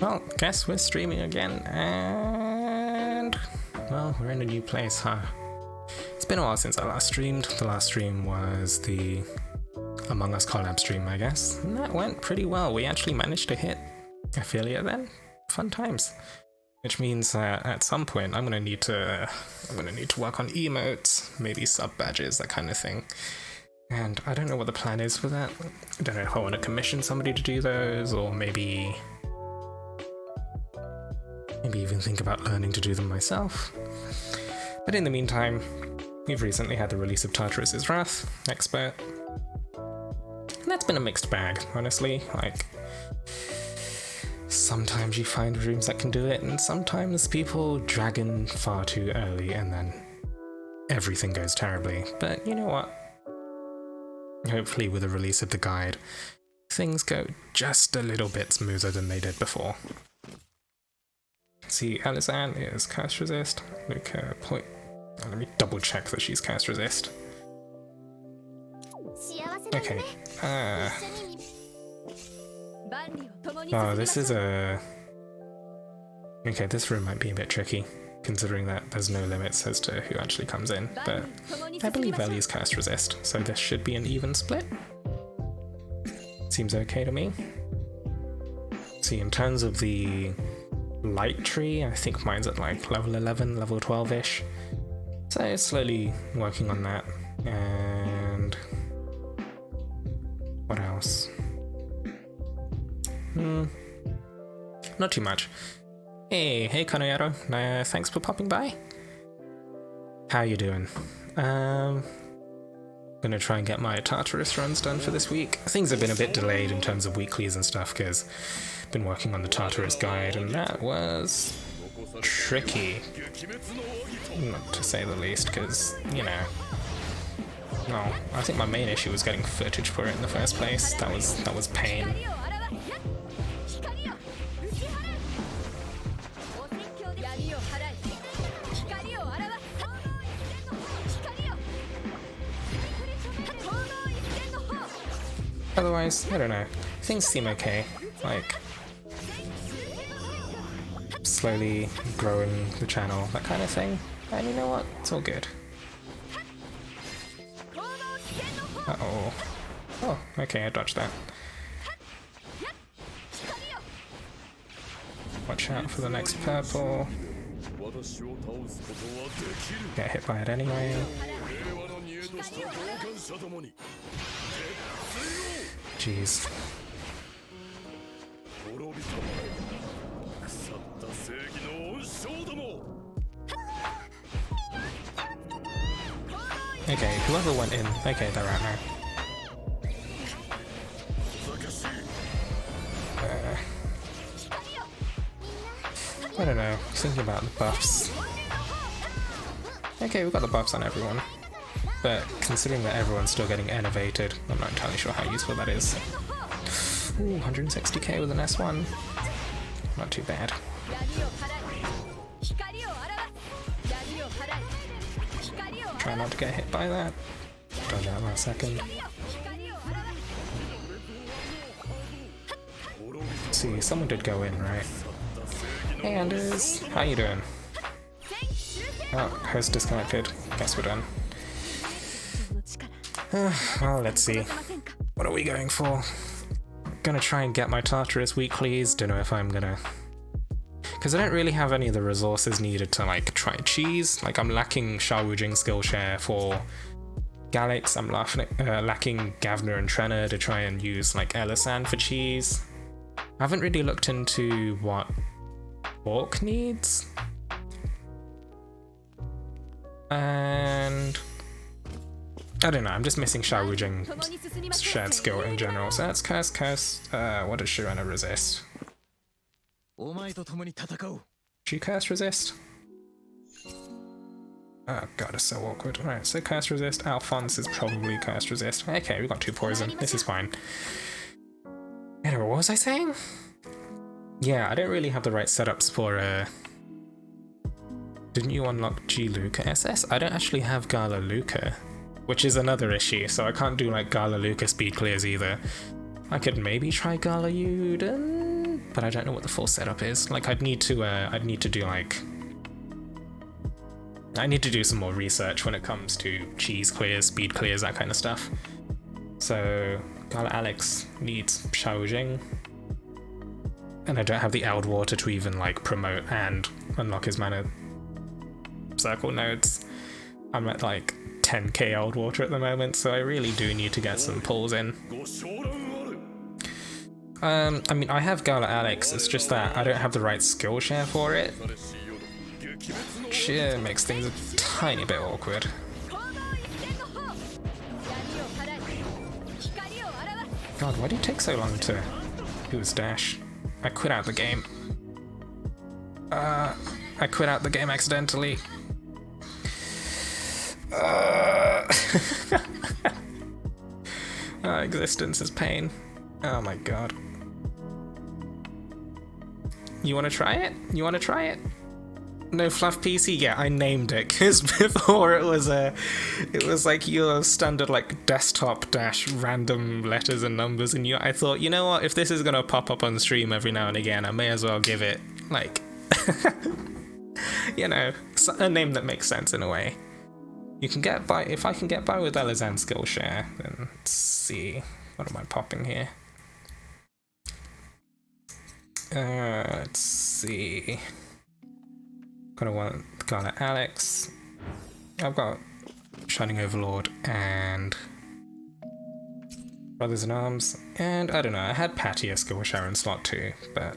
Well, guess we're streaming again, and well, we're in a new place, huh? It's been a while since I last streamed. The last stream was the Among Us collab stream, I guess, and that went pretty well. We actually managed to hit affiliate then. Fun times. Which means at some point I'm gonna need to work on emotes, maybe sub badges, that kind of thing. And I don't know what the plan is for that. I don't know if I want to commission somebody to do those, or maybe even think about learning to do them myself. But in the meantime, we've recently had the release of Tartarus' Wrath, Expert. And that's been a mixed bag, honestly. Like, sometimes you find rooms that can do it, and sometimes people dragon far too early and then everything goes terribly. But you know what? Hopefully with the release of the guide, things go just a little bit smoother than they did before. See, Alizan is cast resist. Luca point. Oh, let me double check that she's cast resist. Okay. Oh, this is a... Okay, this room might be a bit tricky, considering that there's no limits as to who actually comes in, but I believe Ellie's cast resist, so this should be an even split. Seems okay to me. See, in terms of the light tree, I think mine's at like level 11, level 12-ish. So slowly working on that. And what else? Not too much. Hey Kanoyaro, thanks for popping by. How you doing? Gonna try and get my Tartarus runs done for this week. Things have been a bit delayed in terms of weeklies and stuff, because I've been working on the Tartarus guide, and that was tricky, not to say the least, because, you know, no, I think my main issue was getting footage for it in the first place. That was pain. Otherwise, I don't know. Things seem okay. Like, slowly growing the channel, that kind of thing. And you know what? It's all good. Uh-oh. Oh, okay, I dodged that. Watch out for the next purple. Get hit by it anyway. Jeez. Okay, whoever went in. Okay, they're out now. I don't know, thinking about the buffs. Okay, we've got the buffs on everyone. But considering that everyone's still getting innovated, I'm not entirely sure how useful that is. Ooh, 160k with an S1. Not too bad. Try not to get hit by that. Done that last second. See, someone did go in, right? Hey Anders, how you doing? Oh, host disconnected. Guess we're done. Well, let's see. What are we going for? Gonna try and get my Tartarus weeklies. Don't know if I'm gonna... Because I don't really have any of the resources needed to, like, try cheese. Like, I'm lacking Sha Wujing Skillshare for Galix. I'm lacking Gavner and Trenner to try and use, like, Elisan for cheese. I haven't really looked into what Orc needs. And... I don't know, I'm just missing Sha Wujing's shared skill in general. So that's curse. What does Shirana resist? She curse resist? Oh god, it's so awkward. Alright, so curse resist. Alphonse is probably curse resist. Okay, we got 2 poison. This is fine. Anyway, what was I saying? Yeah, I don't really have the right setups for Didn't you unlock G Luca SS? I don't actually have Gala Luca, which is another issue, so I can't do like Gala Luca speed clears either. I could maybe try Gala Yuden, but I don't know what the full setup is. Like, I'd need to do like, I need to do some more research when it comes to cheese clears, speed clears, that kind of stuff. So Gala Alex needs Xiaojing, and I don't have the Eld Water to even like promote and unlock his mana circle nodes. I'm at like 10k Eld Water at the moment, so I really do need to get some pulls in. I mean, I have Gala Alex, it's just that I don't have the right skill share for it, which makes things a tiny bit awkward. God, why did it take so long to do his dash? I quit out the game. I quit out the game accidentally. Existence is pain. Oh my god. You wanna try it? You wanna try it? No fluff PC? Yeah, I named it, because before it was like your standard like desktop dash random letters and numbers, and I thought, you know what, if this is gonna pop up on stream every now and again, I may as well give it like you know, a name that makes sense in a way. You can get by, if I can get by with Elizan Skillshare, then let's see, what am I popping here? Let's see. Gonna want Gala Alex. I've got Shining Overlord and Brothers in Arms, and I don't know, I had Patia Skillshare in slot too, but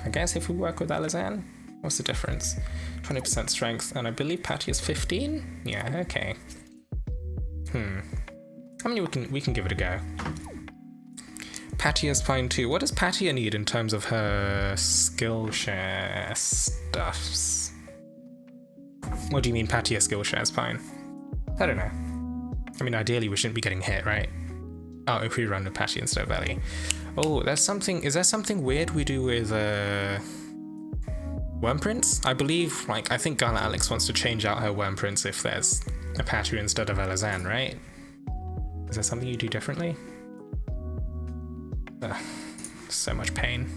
I guess if we work with Elizan, what's the difference? 20% strength, and I believe Patia's 15? Yeah, okay. I mean, we can give it a go. Patia's fine too. What does Patia need in terms of her Skillshare stuffs? What do you mean Patia Skillshare is fine? I don't know. I mean, ideally we shouldn't be getting hit, right? Oh, if we run with Patia instead of Ellie. Oh, there's something, is there something weird we do with Wormprints? I believe, like, I think Gala Alex wants to change out her Wormprints if there's a Patia instead of Elizan, right? Is there something you do differently? So much pain.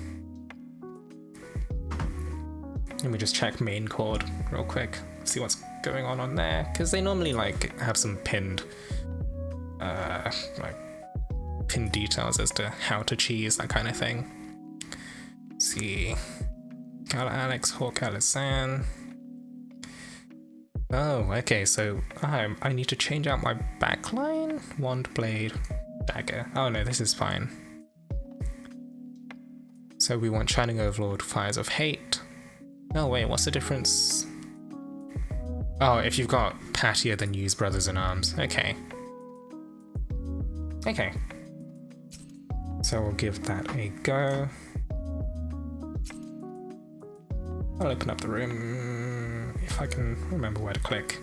Let me just check main chord real quick, see what's going on there, because they normally like have some pinned like pinned details as to how to cheese, that kind of thing. Let's see, Gala Alex, Hawk Elizan. Oh, okay, so I need to change out my backline? Wand, blade, dagger. Oh no, this is fine. So we want Shining Overlord, Fires of Hate. Oh wait, what's the difference? Oh, if you've got Patia, then use Brothers in Arms. Okay. Okay. So we'll give that a go. I'll open up the room if I can remember where to click.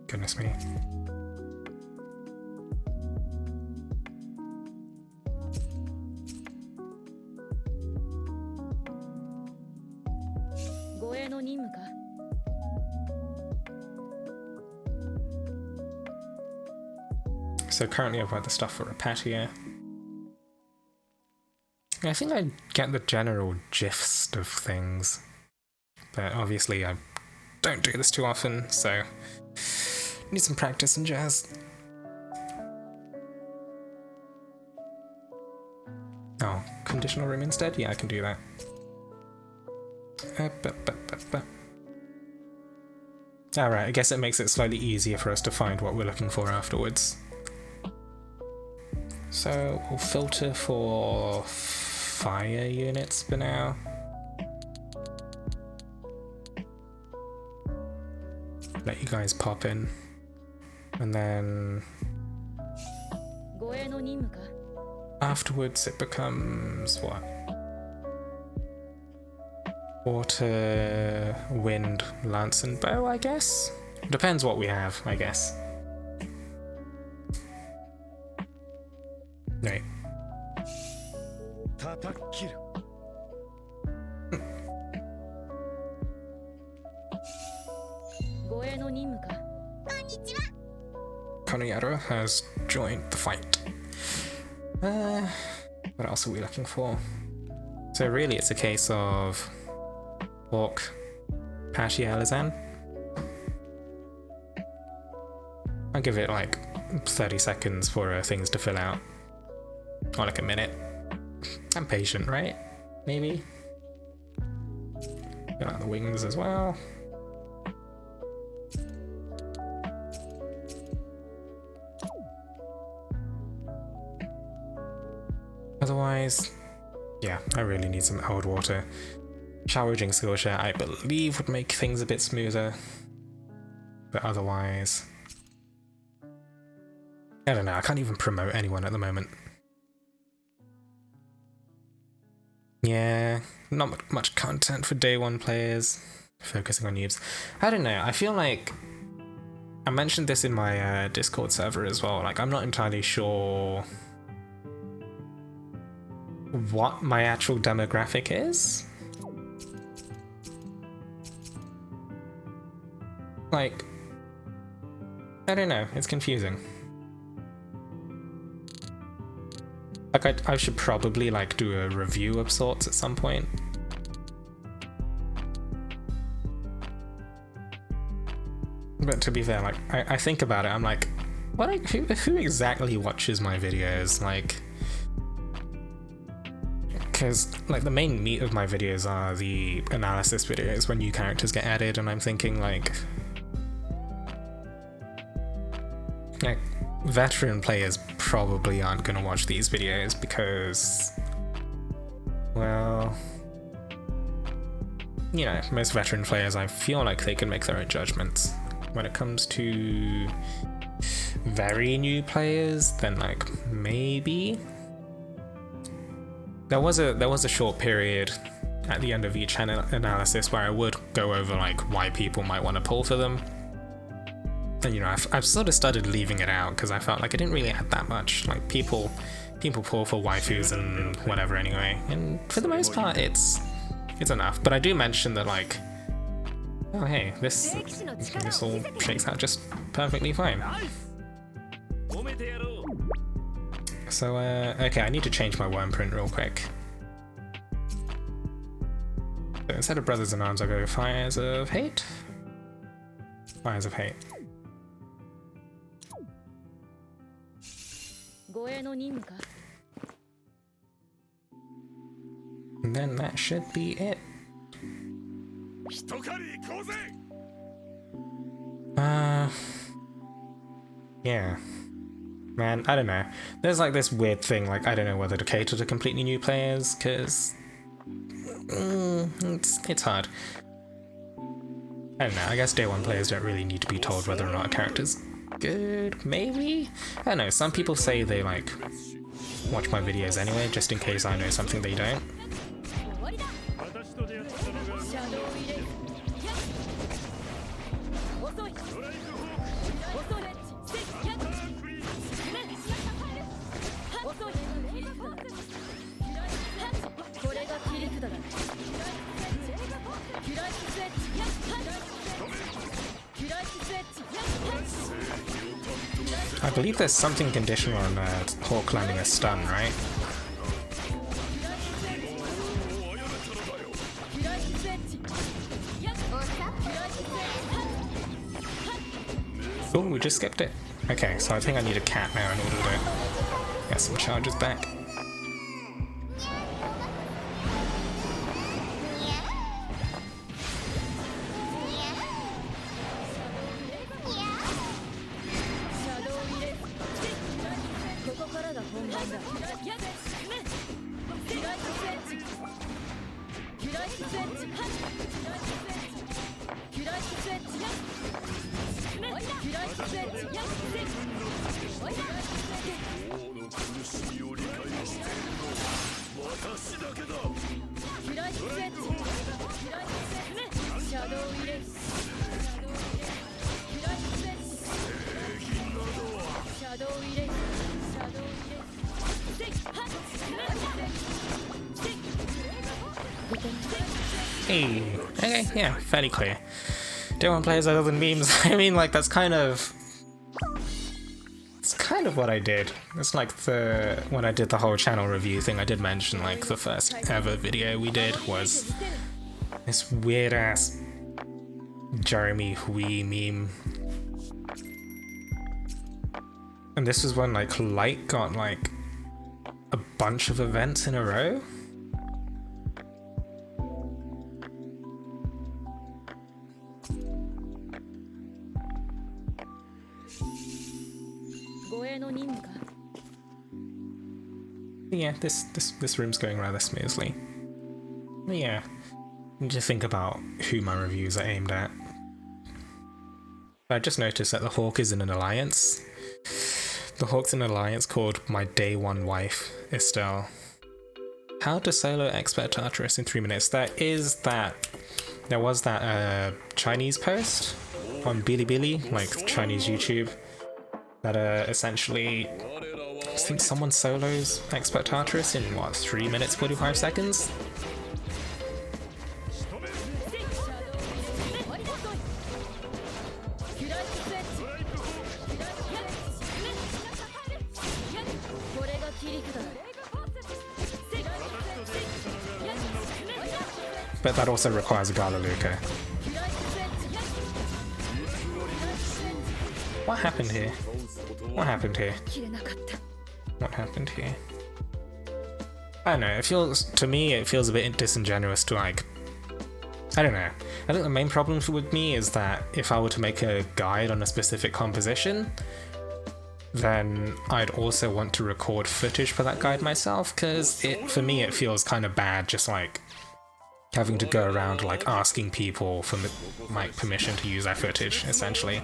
Goodness me. So currently I've got the stuff for a Patia. I think I get the general gist of things, but obviously I don't do this too often, so need some practice and jazz. Oh, conditional room instead? Yeah, I can do that. Alright, I guess it makes it slightly easier for us to find what we're looking for afterwards. So we'll filter for fire units for now. Let you guys pop in. And then afterwards it becomes what? Water, wind, lance and bow, I guess? Depends what we have, I guess. Right. Konoyara has joined the fight. What else are we looking for? So really it's a case of walk past Yelizan. I'll give it like 30 seconds for things to fill out. Or like a minute. I'm patient, right? Maybe? Fill out the wings as well. Otherwise, yeah, I really need some cold water. Showering Skillshare, I believe, would make things a bit smoother. But otherwise, I don't know, I can't even promote anyone at the moment. Yeah, not much content for day one players. Focusing on noobs. I don't know, I feel like I mentioned this in my Discord server as well. Like, I'm not entirely sure what my actual demographic is. Like, I don't know, it's confusing. Like, I should probably like do a review of sorts at some point. But to be fair, like, I think about it, I'm like, who exactly watches my videos? Like, because like the main meat of my videos are the analysis videos when new characters get added, and I'm thinking like veteran players probably aren't gonna watch these videos because, well, you know, most veteran players, I feel like they can make their own judgments. When it comes to very new players, then like maybe. There was a short period at the end of each analysis where I would go over like why people might want to pull for them. And you know, I've sort of started leaving it out because I felt like I didn't really add that much. Like people pull for waifus and whatever anyway, and for the most part it's enough. But I do mention that like, oh hey, this all shakes out just perfectly fine. So okay, I need to change my worm print real quick. So instead of Brothers in Arms, I'll go Fires of Hate. Fires of Hate. And then that should be it. Yeah. Man, I don't know. There's like this weird thing, like I don't know whether to cater to completely new players, because it's hard. I don't know, I guess day one players don't really need to be told whether or not a character's good, maybe? I don't know, some people say they like watch my videos anyway, just in case I know something they don't. I believe there's something conditional on Hawk landing a stun, right? Oh, we just skipped it. Okay, so I think I need a cat now in order to get some charges back. Hey, okay, yeah, fairly clear. Day one players other than memes. I mean, like, that's kind of that's kind of what I did. It's like when I did the whole channel review thing, I did mention like the first ever video we did was this weird ass Jeremy Hui meme. And this was when like Light got like a bunch of events in a row. Yeah, this room's going rather smoothly. But yeah, I need to think about who my reviews are aimed at. I just noticed that the Hawk is in an alliance. The Hawk's in an alliance called My Day One Wife, Estelle. How to solo Expert Tartarus in 3 minutes. There was that Chinese post on Bilibili, like Chinese YouTube, that essentially, I think someone solos Expert Tartarus in what, 3 minutes 45 seconds? But that also requires a Gala Luca. What happened here? What happened here? What happened here? I don't know, to me it feels a bit disingenuous to like, I don't know. I think the main problem with me is that if I were to make a guide on a specific composition, then I'd also want to record footage for that guide myself, because for me it feels kind of bad just like having to go around like asking people for my permission to use their footage, essentially.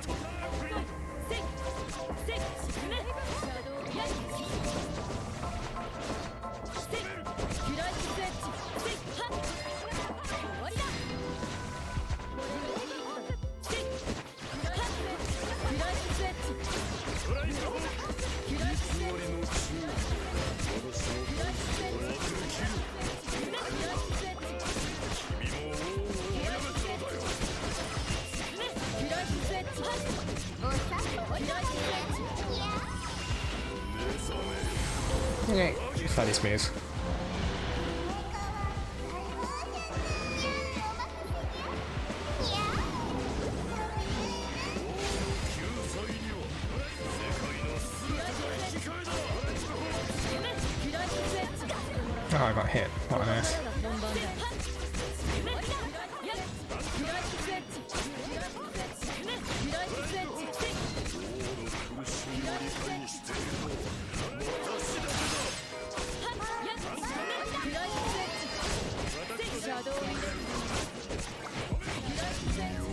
Okay, fairly smooth. Oh, I got hit. What on earth?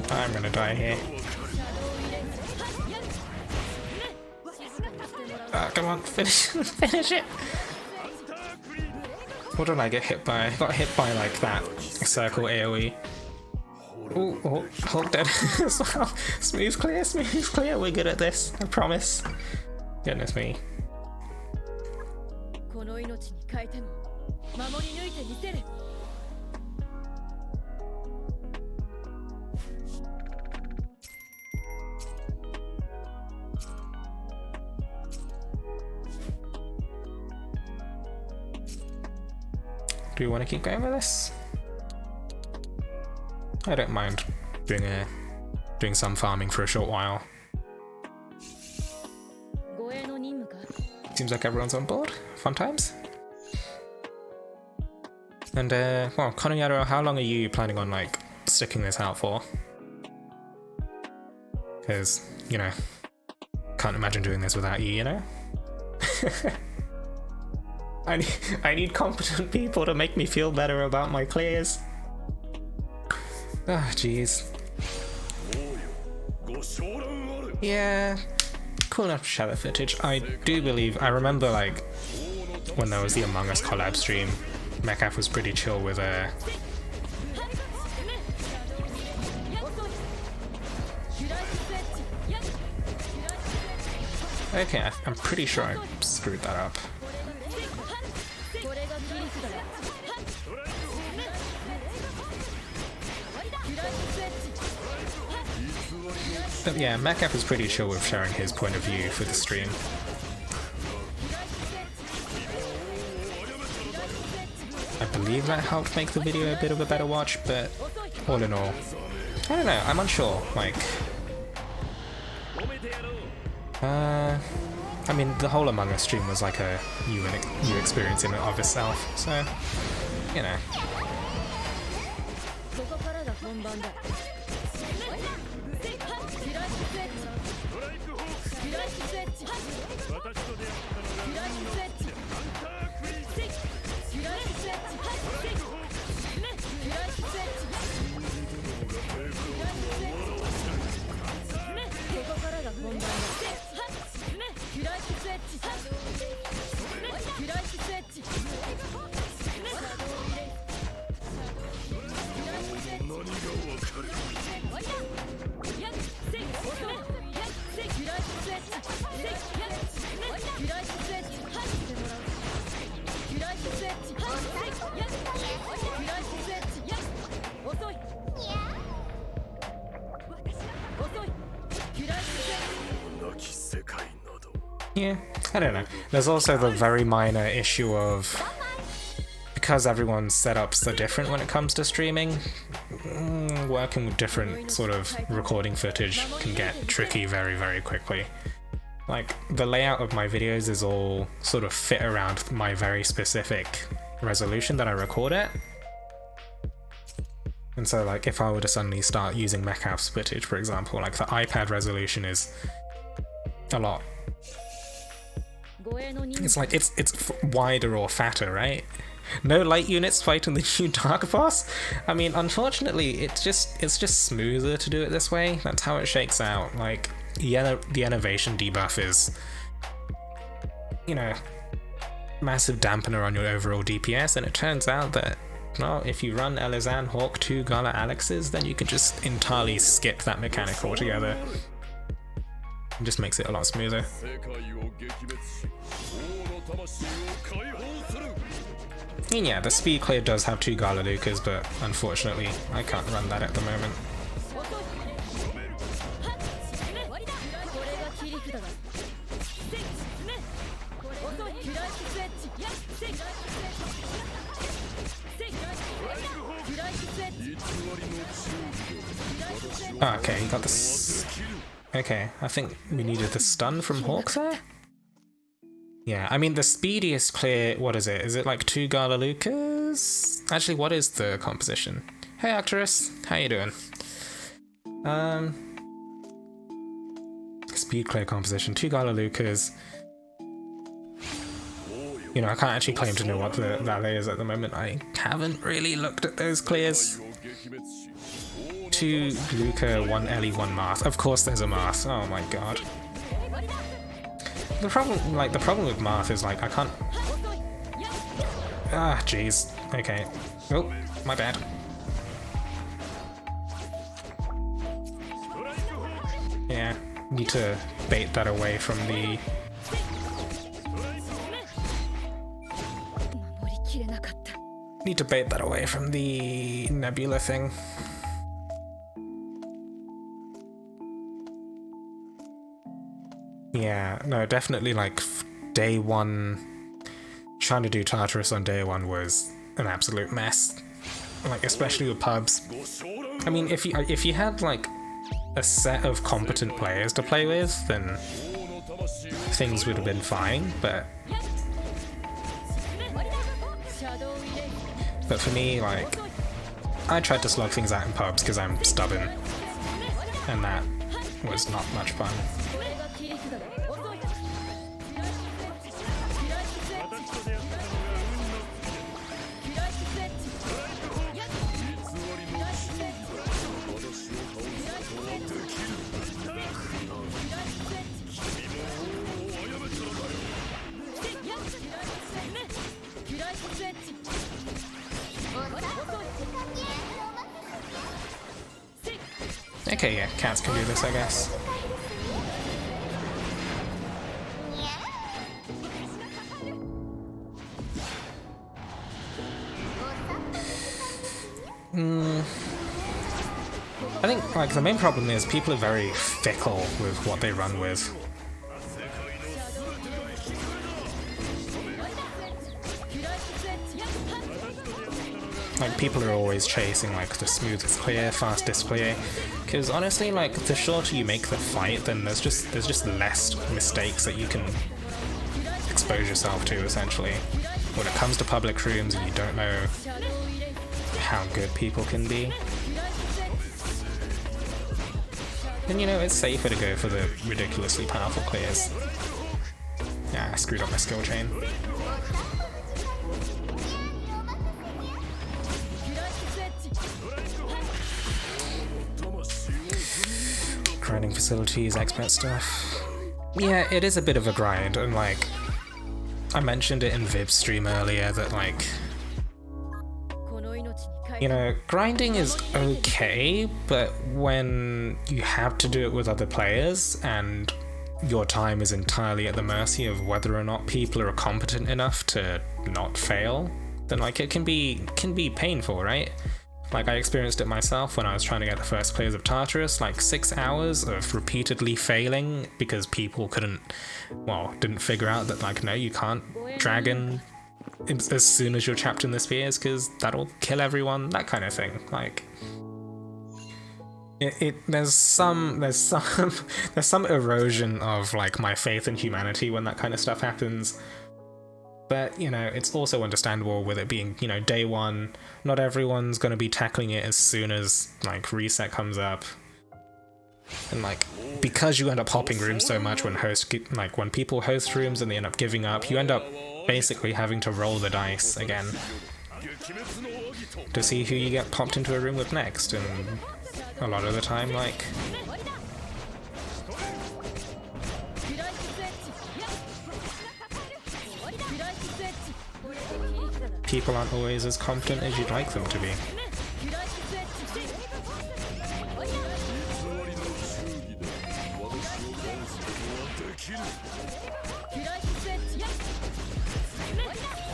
I'm gonna die here. Oh, come on, finish it! What did I get hit by? I got hit by like that circle AoE. Ooh, oh, Hulk dead as well. Smooth clear, we're good at this, I promise. Goodness me. Do we want to keep going with this? I don't mind doing some farming for a short while. Seems like everyone's on board. Fun times. And well, Konoyaro, how long are you planning on like sticking this out for? Because, you know, can't imagine doing this without you, you know? I need competent people to make me feel better about my clears. Ah, jeez. Yeah, cool enough to share the footage. I do believe, I remember like when there was the Among Us collab stream, Mekaf was pretty chill with Okay, I'm pretty sure I screwed that up. But yeah, Mekaf was pretty chill with sharing his point of view for the stream. I believe that helped make the video a bit of a better watch, but all in all, I don't know, I'm unsure, like... I mean, the whole Among Us stream was like a new experience in and of itself, so, you know. Yeah, I don't know. There's also the very minor issue of, because everyone's setups are different when it comes to streaming, working with different sort of recording footage can get tricky very, very quickly. Like, the layout of my videos is all sort of fit around my very specific resolution that I record at. And so, like, if I were to suddenly start using Metcalfe's footage, for example, like the iPad resolution is a lot. It's like, it's wider or fatter, right? No light units fighting the new Dark Boss? I mean, unfortunately, it's just smoother to do it this way. That's how it shakes out. Like, the innovation debuff is, you know, massive dampener on your overall DPS, and it turns out that, well, if you run Elizan, Hawk, 2 Gala Alexes, then you can just entirely skip that mechanic altogether. It just makes it a lot smoother. And yeah, the speed clear does have 2 Gala Lucas, but unfortunately I can't run that at the moment. Oh, okay, he got this. Okay, I think we needed the stun from Hawk there? Yeah, I mean, the speediest clear, what is it? Is it like 2 Gala Lucas? Actually, what is the composition? Hey, Arcturus, how you doing? Speed clear composition, 2 Gala Lucas. You know, I can't actually claim to know what that is at the moment. I haven't really looked at those clears. 2 Luca, 1 Ellie, 1 Marth. Of course there's a Marth. Oh my god. The problem with Marth is, like, I can't... Ah, jeez. Okay. Oh, my bad. Yeah, need to bait that away from the... Need to bait that away from the Nebula thing. Yeah, no, definitely, like, day one, trying to do Tartarus on day one was an absolute mess. Like, especially with pubs. I mean, if you had, like, a set of competent players to play with, then things would have been fine, but for me, like, I tried to slug things out in pubs because I'm stubborn, and that was not much fun. Okay, yeah, cats can do this, I guess. I think, like, the main problem is people are very fickle with what they run with. Like, people are always chasing, like, the smoothest clear, fastest clear, because honestly, like, the shorter you make the fight, then there's just less mistakes that you can expose yourself to, essentially. When it comes to public rooms and you don't know how good people can be, then, you know, it's safer to go for the ridiculously powerful clears. Yeah, I screwed up my skill chain. Grinding facilities, expert stuff. Yeah, it is a bit of a grind, and like, I mentioned it in Vib's stream earlier that like, you know, grinding is okay, but when you have to do it with other players and your time is entirely at the mercy of whether or not people are competent enough to not fail, then like it can be painful, right? Like, I experienced it myself when I was trying to get the first clears of Tartarus, like 6 hours of repeatedly failing because people didn't figure out that, like, no, you can't dragon as soon as you're trapped in the spheres because that'll kill everyone, that kind of thing. Like, there's some erosion of, like, my faith in humanity when that kind of stuff happens. But, you know, it's also understandable with it being, you know, day one. Not everyone's going to be tackling it as soon as, like, reset comes up. And, like, because you end up hopping rooms so much when people host rooms and they end up giving up, you end up basically having to roll the dice again to see who you get popped into a room with next. And a lot of the time, like, people aren't always as competent as you'd like them to be.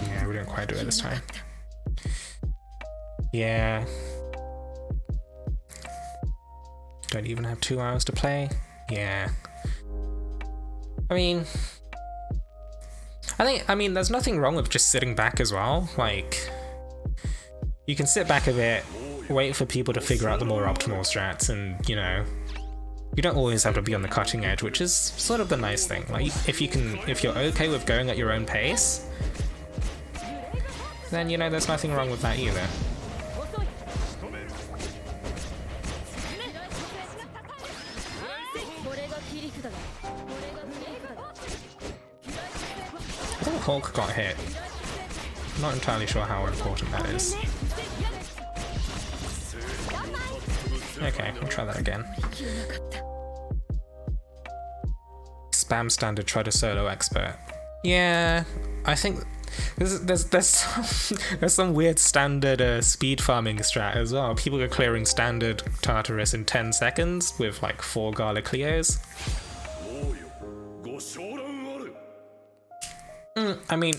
Yeah, we didn't quite do it this time. Yeah. Don't even have 2 hours to play. Yeah. I mean, there's nothing wrong with just sitting back as well. Like, you can sit back a bit, wait for people to figure out the more optimal strats, and, you know, you don't always have to be on the cutting edge, which is sort of the nice thing. Like, if you're okay with going at your own pace, then, you know, there's nothing wrong with that either. I think Hulk got hit. I'm not entirely sure how important that is. Okay, we'll try that again. Spam standard, try to solo expert. Yeah, I think there's some weird standard speed farming strat as well. People are clearing standard Tartarus in 10 seconds with like 4 Gala Cleos. I mean,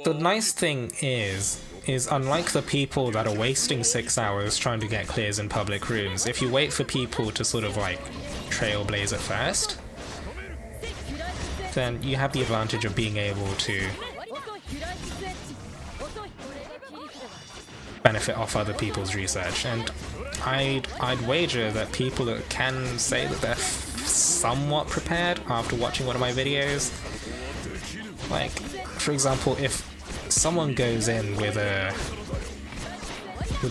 the nice thing is unlike the people that are wasting 6 hours trying to get clears in public rooms, if you wait for people to sort of like trailblaze at first, then you have the advantage of being able to benefit off other people's research. And I'd wager that people that can say that they're somewhat prepared after watching one of my videos, like, for example, if someone goes in with a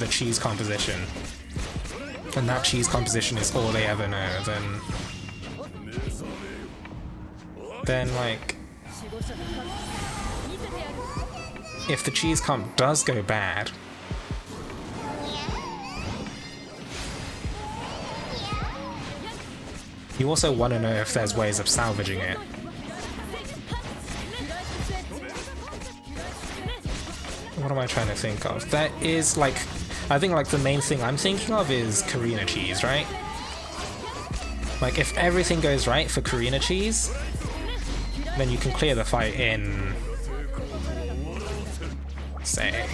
cheese composition, and that cheese composition is all they ever know, then like, if the cheese comp does go bad, you also want to know if there's ways of salvaging it. What am I trying to think of? That is like, I think like the main thing I'm thinking of is Karina cheese, right? Like, if everything goes right for Karina cheese, then you can clear the fight in, say,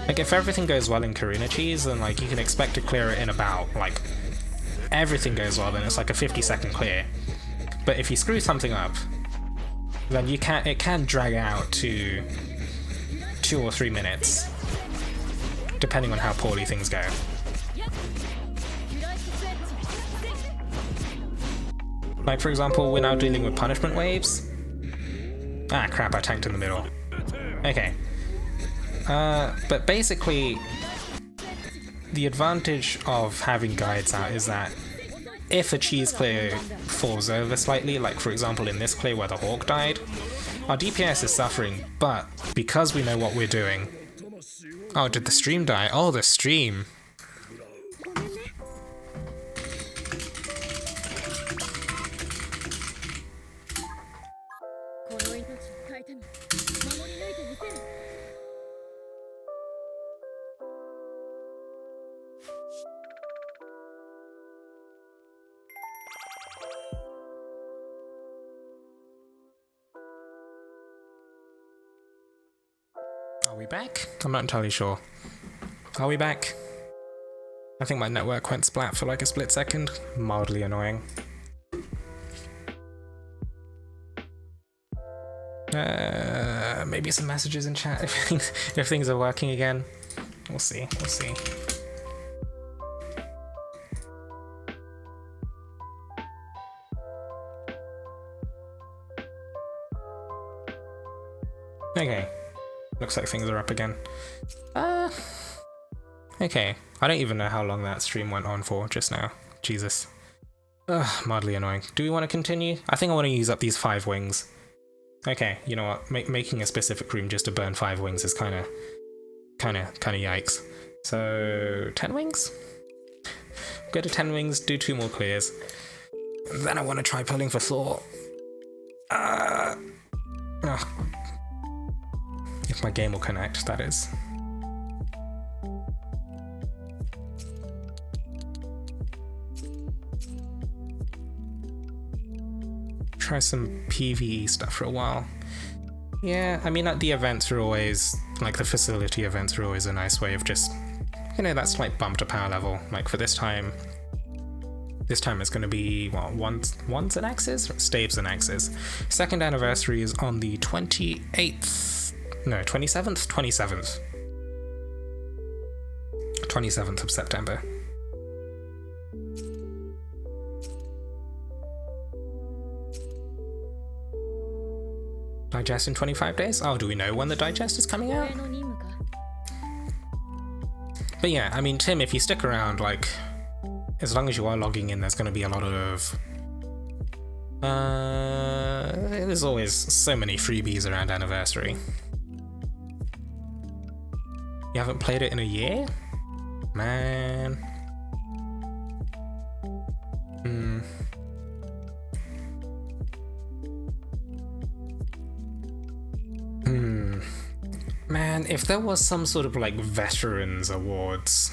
like, if everything goes well in Karina cheese, then like you can expect to clear it in about like everything goes well, then it's like a 50-second clear. But if you screw something up, then it can drag out to 2 or 3 minutes, depending on how poorly things go. Like, for example, we're now dealing with punishment waves. Ah, crap, I tanked in the middle. Okay. But basically, the advantage of having guides out is that if a cheese clear falls over slightly, like for example in this clear where the hawk died, our DPS is suffering, but because we know what we're doing... Oh, did the stream die? Oh, the stream! Are we back? I'm not entirely sure. Are we back? I think my network went splat for like a split second. Mildly annoying. Maybe some messages in chat if things are working again. We'll see, we'll see. Okay. Looks like things are up again. Okay. I don't even know how long that stream went on for just now. Jesus. Mildly annoying. Do we want to continue? I think I want to use up these 5 wings. Okay, you know what? Making a specific room just to burn 5 wings is kind of yikes. So 10 wings? Go to 10 wings, do 2 more clears. Then I want to try pulling for Thor. If my game will connect, that is. Try some PvE stuff for a while. Yeah, I mean, the events are always, like the facility events are always a nice way of just, you know, that slight bump to power level. Like for this time it's going to be, what, once an axis? Staves and axes. 2nd anniversary is on the 28th. No, 27th? 27th. 27th of September. Digest in 25 days? Oh, do we know when the digest is coming out? But yeah, I mean, Tim, if you stick around, like, as long as you are logging in, there's going to be a lot of... there's always so many freebies around Anniversary. You haven't played it in a year? Man. Man, if there was some sort of like veterans awards,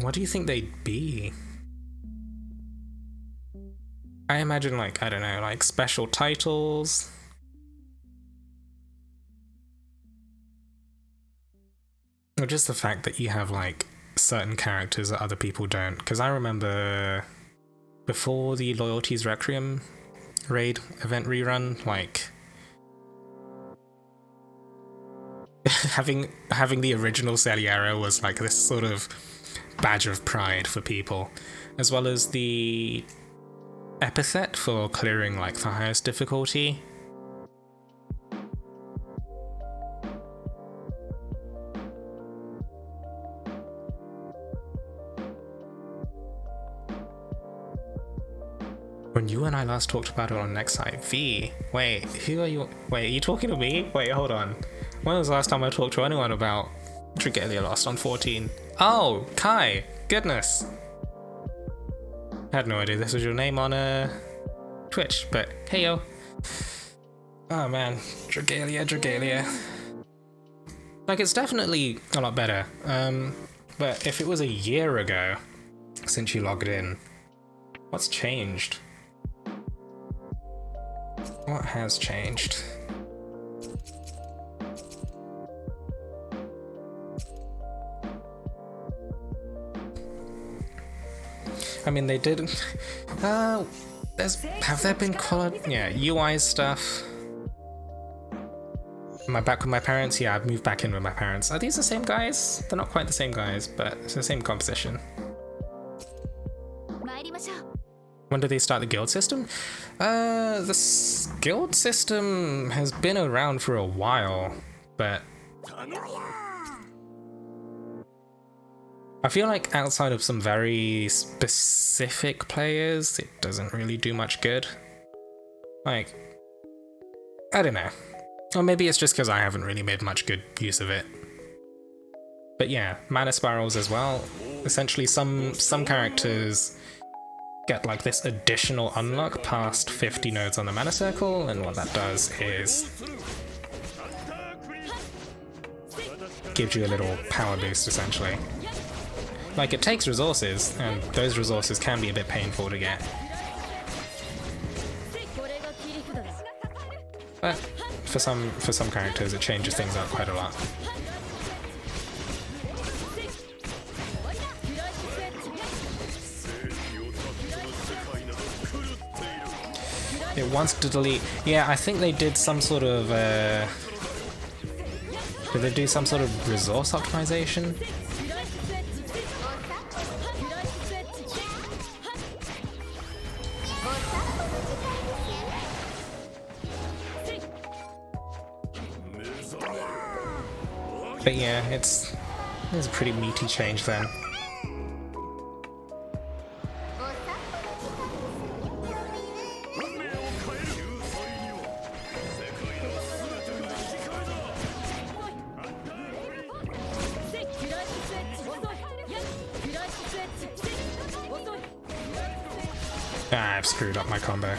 what do you think they'd be? I imagine like, I don't know, like special titles. Or just the fact that you have like certain characters that other people don't. Because I remember before the Loyalties Requiem raid event rerun, like having the original Celiera was like this sort of badge of pride for people, as well as the epithet for clearing like the highest difficulty. When you and I last talked about it on Next IV. Wait, who are you? Wait, are you talking to me? Wait, hold on. When was the last time I talked to anyone about Dragalia Lost on 14? Oh, Kai! Goodness! I had no idea this was your name on Twitch, but hey yo! Oh man, Dragalia. Like, it's definitely a lot better. But if it was a year ago since you logged in, what's changed? What has changed? I mean, they did. Have there been UI stuff? Am I back with my parents? Yeah, I've moved back in with my parents. Are these the same guys? They're not quite the same guys, but it's the same composition. When did they start the guild system? The guild system has been around for a while, but I feel like outside of some very specific players, it doesn't really do much good. Like, I don't know. Or maybe it's just because I haven't really made much good use of it. But yeah, mana spirals as well. Essentially, some characters get like this additional unlock past 50 nodes on the mana circle, and what that does is gives you a little power boost, essentially. Like, it takes resources, and those resources can be a bit painful to get. But for some characters, it changes things up quite a lot. It wants to delete. Yeah, I think they did some sort of. Did they do some sort of resource optimization? But yeah, it's a pretty meaty change then. Ah, I've screwed up my combo.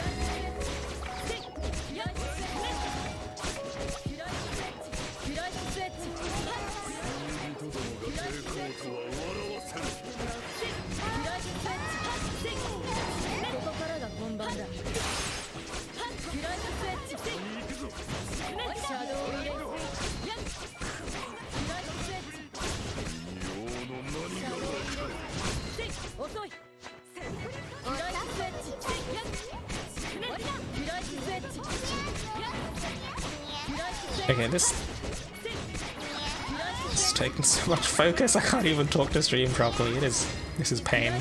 Okay, this is taking so much focus, I can't even talk to stream properly. This is pain.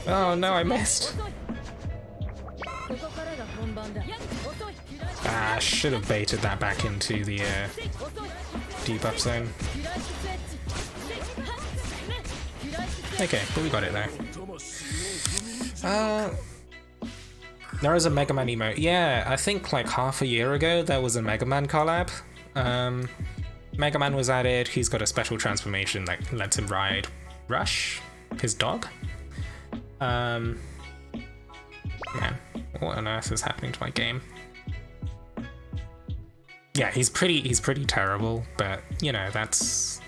Oh no, I missed. Ah, I should have baited that back into the debuff zone. Okay, but we got it there. There is a Mega Man emote. Yeah, I think like half a year ago there was a Mega Man collab. Mega Man was added. He's got a special transformation that lets him ride Rush, his dog. Man, what on earth is happening to my game? Yeah, he's pretty terrible, but you know, that's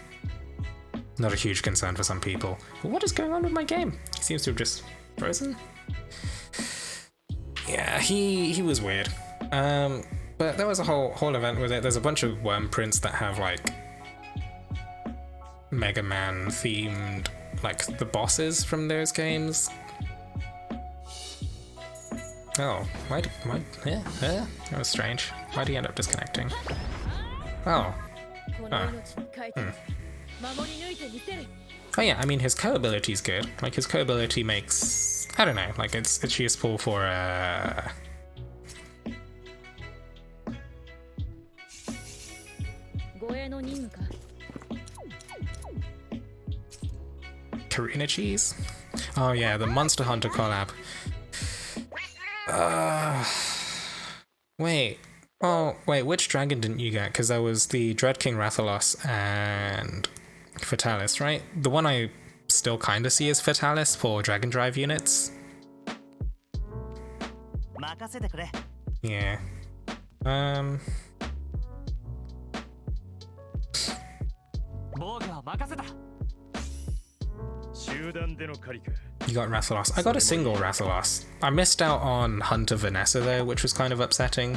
not a huge concern for some people. But what is going on with my game? He seems to have just frozen. Yeah, he was weird. But there was a whole event with it. There's a bunch of worm prints that have like Mega Man themed, like the bosses from those games. Oh, yeah, that was strange. Why'd he end up disconnecting? Oh. Oh yeah, I mean his co-ability's good. Like his co-ability makes, I don't know, like it's useful for Karina cheese? Oh yeah, the Monster Hunter collab. Wait. Oh, wait, which dragon didn't you get? Because there was the Dread King Rathalos and Fatalis, right? The one I still kind of see as Fatalis for Dragon Drive units. Yeah. You got Rathalos. I got a single Rathalos. I missed out on Hunter Vanessa though, which was kind of upsetting.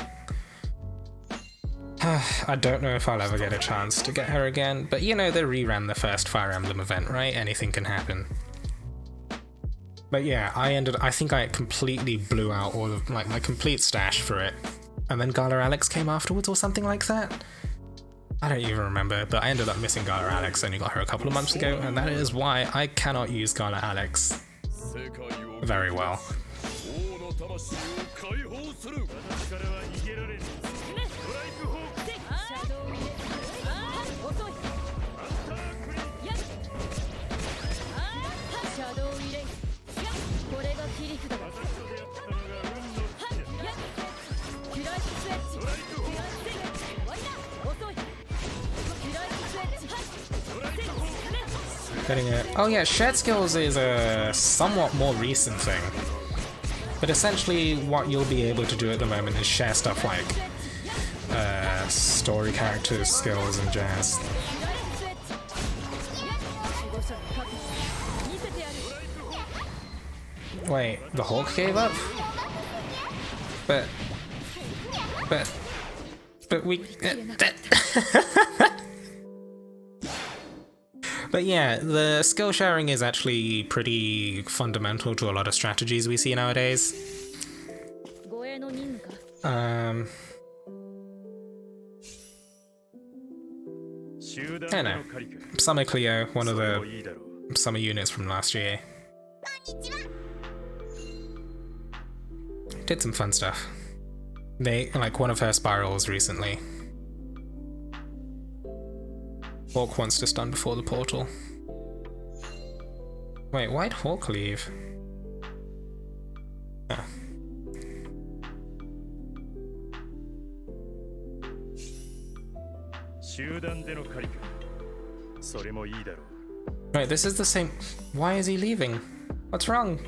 I don't know if I'll ever get a chance to get her again, but you know, they reran the first Fire Emblem event, right? Anything can happen. But yeah, I think I completely blew out all of like my complete stash for it. And then Gala Alex came afterwards or something like that. I don't even remember, but I ended up missing Gala Alex, only got her a couple of months ago, and that is why I cannot use Gala Alex very well. Getting it. Oh yeah, shared skills is a somewhat more recent thing. But essentially what you'll be able to do at the moment is share stuff like story characters, skills and jazz. Wait, the Hawk gave up? But we... But yeah, the skill sharing is actually pretty fundamental to a lot of strategies we see nowadays. I don't know. Summer Cleo, one of the summer units from last year. Did some fun stuff. They, like one of her spirals recently. Hawk wants to stun before the portal. Wait, why'd Hawk leave? Ah. Wait, this is the same... Why is he leaving? What's wrong?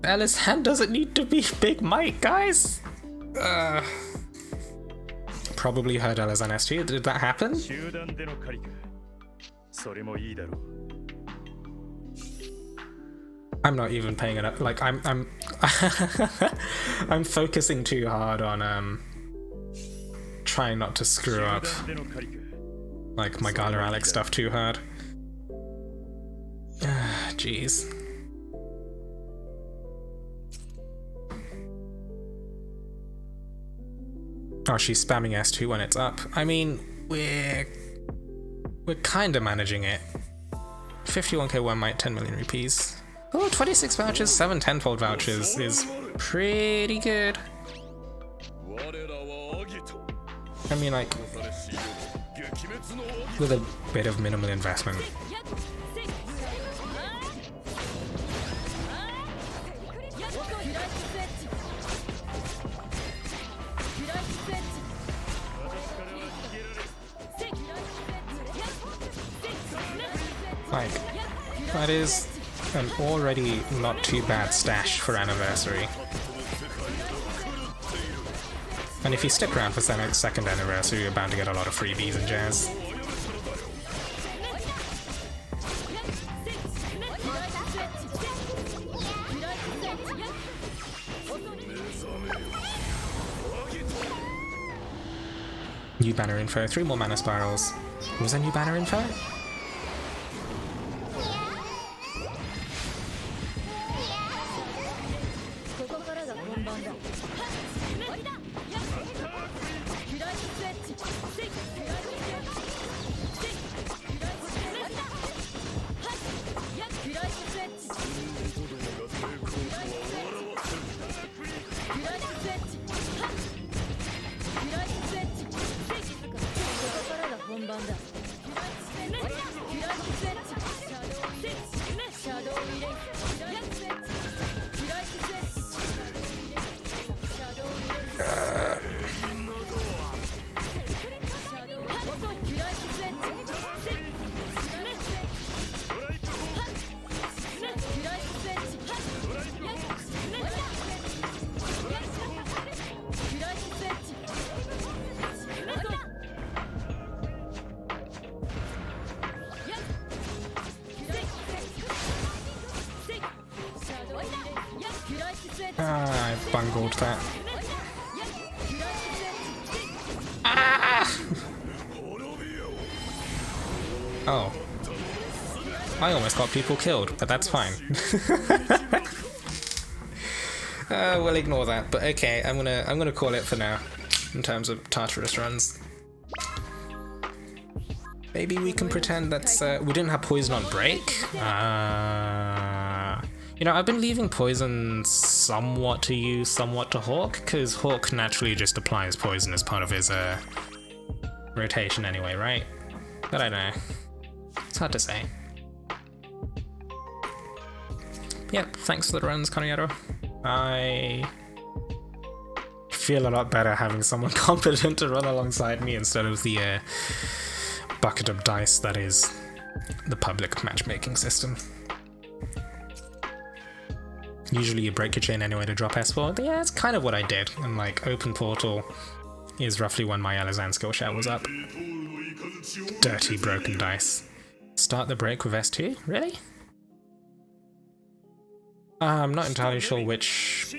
Ella's hand doesn't need to be Big Mike, guys! Probably heard Ella's on S2. Did that happen? I'm not even paying it up. Like I'm I'm focusing too hard on trying not to screw up like my Gala Alex stuff too hard. Jeez. Oh, she's spamming S2 when it's up. I mean, we're kind of managing it. 51k 1 might, 10 million rupees. Oh, 26 vouchers, 7 10-fold vouchers is pretty good. I mean, like, with a bit of minimal investment. Like, that is an already not too bad stash for anniversary. And if you stick around for second anniversary, you're bound to get a lot of freebies and jazz. New banner info, 3 more mana spirals. Was there new banner info? I bungled that. Ah! Oh. I almost got people killed, but that's fine. We'll ignore that, but okay, I'm gonna call it for now, in terms of Tartarus runs. Maybe we can pretend that's, we didn't have poison on break. You know, I've been leaving poison somewhat to you, somewhat to Hawk, because Hawk naturally just applies poison as part of his, rotation anyway, right? But I don't know. It's hard to say. Yep, thanks for the runs, Coniero. I feel a lot better having someone competent to run alongside me instead of the bucket of dice that is the public matchmaking system. Usually you break your chain anyway to drop S4. Yeah, that's kind of what I did. And like open portal is roughly when my Alizan skill share was up. Dirty broken dice. Start the break with S2? Really? I'm not entirely sure which...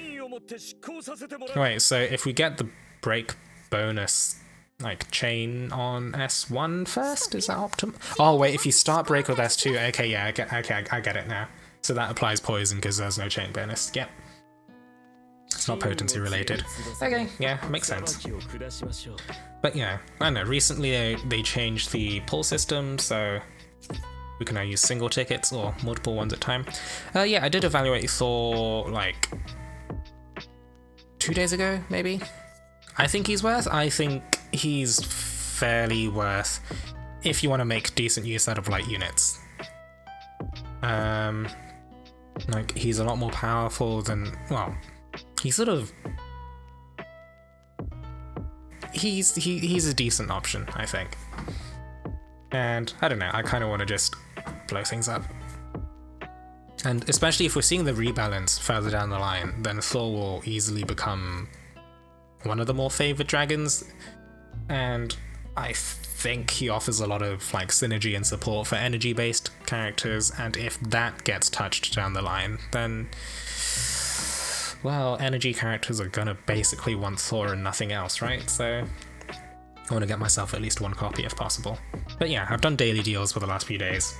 Wait, so if we get the break bonus, like, chain on S1 first, is that optimal? Oh wait, if you start break with S2, okay, yeah, I get it now. So that applies poison because there's no chain bonus, yep. It's not potency related. Okay, yeah, makes sense. But yeah, I don't know, recently they changed the pull system, so we can now use single tickets or multiple ones at a time. Yeah, I did evaluate Thor like 2 days ago, maybe? I think he's fairly worth if you want to make decent use out of light units. Like, he's a lot more powerful than, well, he's sort of, he's a decent option, I think. And I don't know, I kind of want to just blow things up. And especially if we're seeing the rebalance further down the line, then Thor will easily become one of the more favored dragons. And I think he offers a lot of like synergy and support for energy-based characters, and if that gets touched down the line, then, well, energy characters are gonna basically want Thor and nothing else, right? So I want to get myself at least one copy if possible. But yeah, I've done daily deals for the last few days.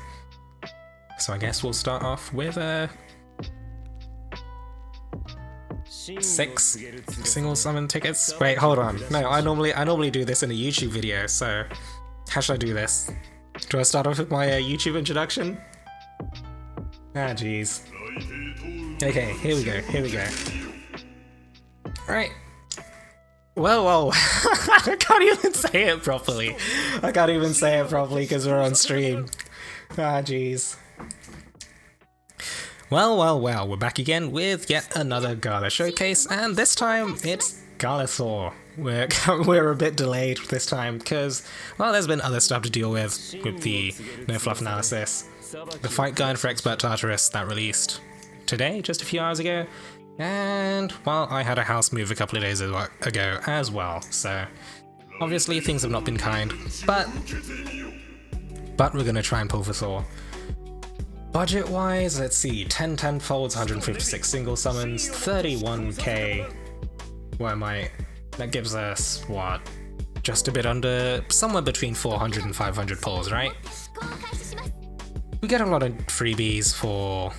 So I guess we'll start off with 6 single summon tickets. Wait, hold on. No, I normally do this in a YouTube video, so how should I do this? Do I start off with my YouTube introduction? Ah, jeez. Okay, here we go. Alright. Well, I can't even say it properly. Because we're on stream. Ah, jeez. Well, we're back again with yet another Gala showcase, and this time it's Gala Thor. We're a bit delayed this time because, well, there's been other stuff to deal with the no fluff analysis. The fight guide for Expert Tartarus that released today, just a few hours ago, and, well, I had a house move a couple of days ago as well, so obviously things have not been kind, but we're gonna try and pull for Thor. Budget-wise, let's see, 10 tenfolds, 156 single summons, 31k. Where am I? That gives us, what? Just a bit under, somewhere between 400 and 500 pulls, right? We get a lot of freebies for,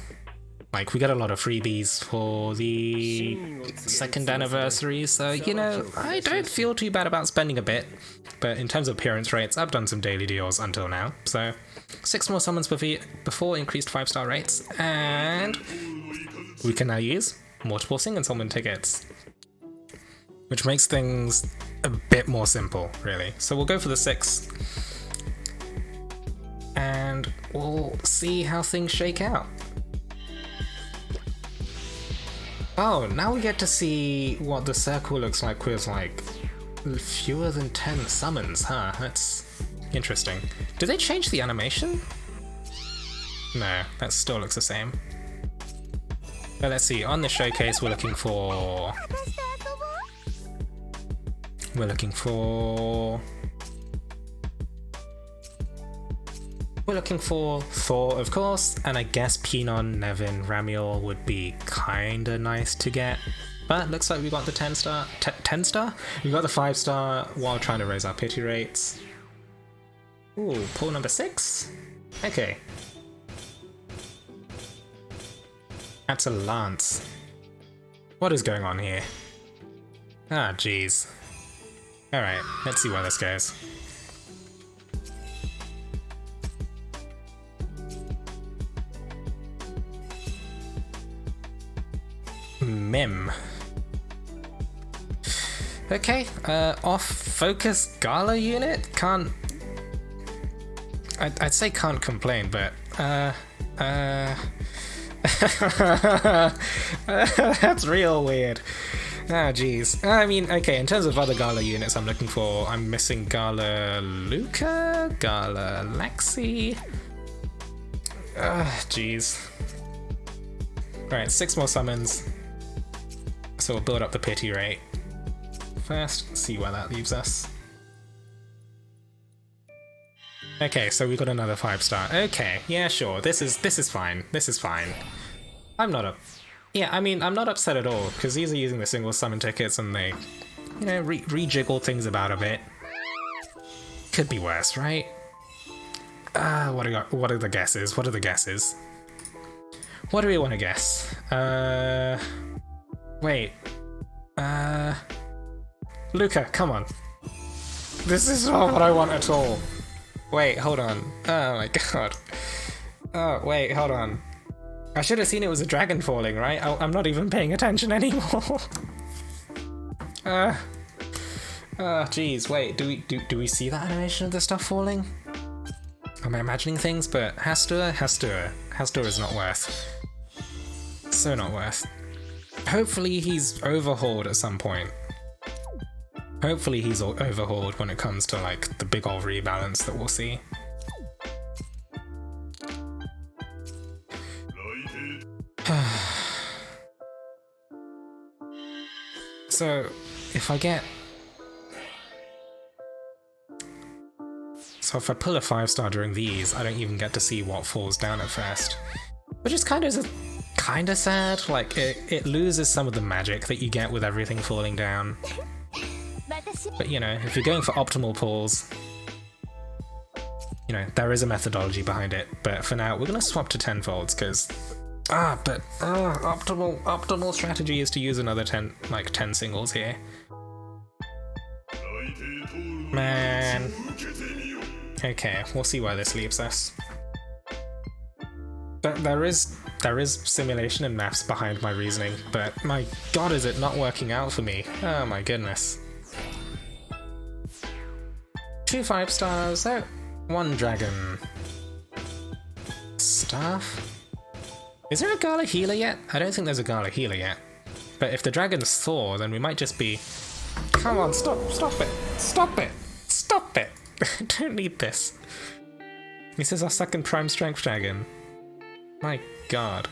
the 2nd anniversary, so, you know, I don't feel too bad about spending a bit. But in terms of appearance rates, I've done some daily deals until now, so 6 more summons before increased 5-star rates, and we can now use multiple single summon tickets, which makes things a bit more simple, really. So we'll go for the 6, and we'll see how things shake out. Oh, now we get to see what the circle looks like with, like, fewer than 10 summons, huh? That's interesting. Did they change the animation? No, that still looks the same. But let's see, on the showcase we're looking for Thor, of course, and I guess Pinon, Nevin, Ramiel would be kinda nice to get. But looks like we got the 10-star? 10-star? We got the 5-star while trying to raise our pity rates. Ooh, pull number 6? Okay. That's a lance. What is going on here? Ah, jeez. Alright, let's see where this goes. Mim. Okay, off-focus Gala unit? Can't... I'd say can't complain, but, that's real weird. Ah, jeez. I mean, okay, in terms of other Gala units I'm looking for, I'm missing Gala Luca, Gala Lexi. Jeez. Alright, 6 more summons. So we'll build up the pity rate. First, see where that leaves us. Okay, so we got another 5-star. Okay, yeah, sure. This is fine. This is fine. I'm not upset at all, because these are using the single summon tickets and they, you know, rejiggle things about a bit. Could be worse, right? What are the guesses? What are the guesses? What do we want to guess? Wait. Luca, come on. This is not what I want at all. Wait, hold on. Oh my god. Oh, wait, hold on. I should have seen it was a dragon falling, right? I'm not even paying attention anymore. Jeez, wait, do we see that animation of the stuff falling? Am I imagining things? But Hastur is not worth. So not worth. Hopefully he's overhauled at some point. Hopefully he's overhauled when it comes to like the big old rebalance that we'll see. So if I pull a 5-star during these, I don't even get to see what falls down at first, which is kind of sad. Like it loses some of the magic that you get with everything falling down. But you know, if you're going for optimal pulls, you know, there is a methodology behind it. But for now, we're gonna swap to 10-folds because optimal strategy is to use another 10 singles here. Man. Okay, we'll see where this leaves us. But there is simulation and maths behind my reasoning, but my god, is it not working out for me? Oh my goodness. 2 5-stars, oh, 1 dragon. Staff? Is there a Gala healer yet? I don't think there's a Gala healer yet. But if the dragon's Thor, then we might just be... Come on, stop it! Stop it! Stop it! I don't need this. This is our second prime strength dragon. My god.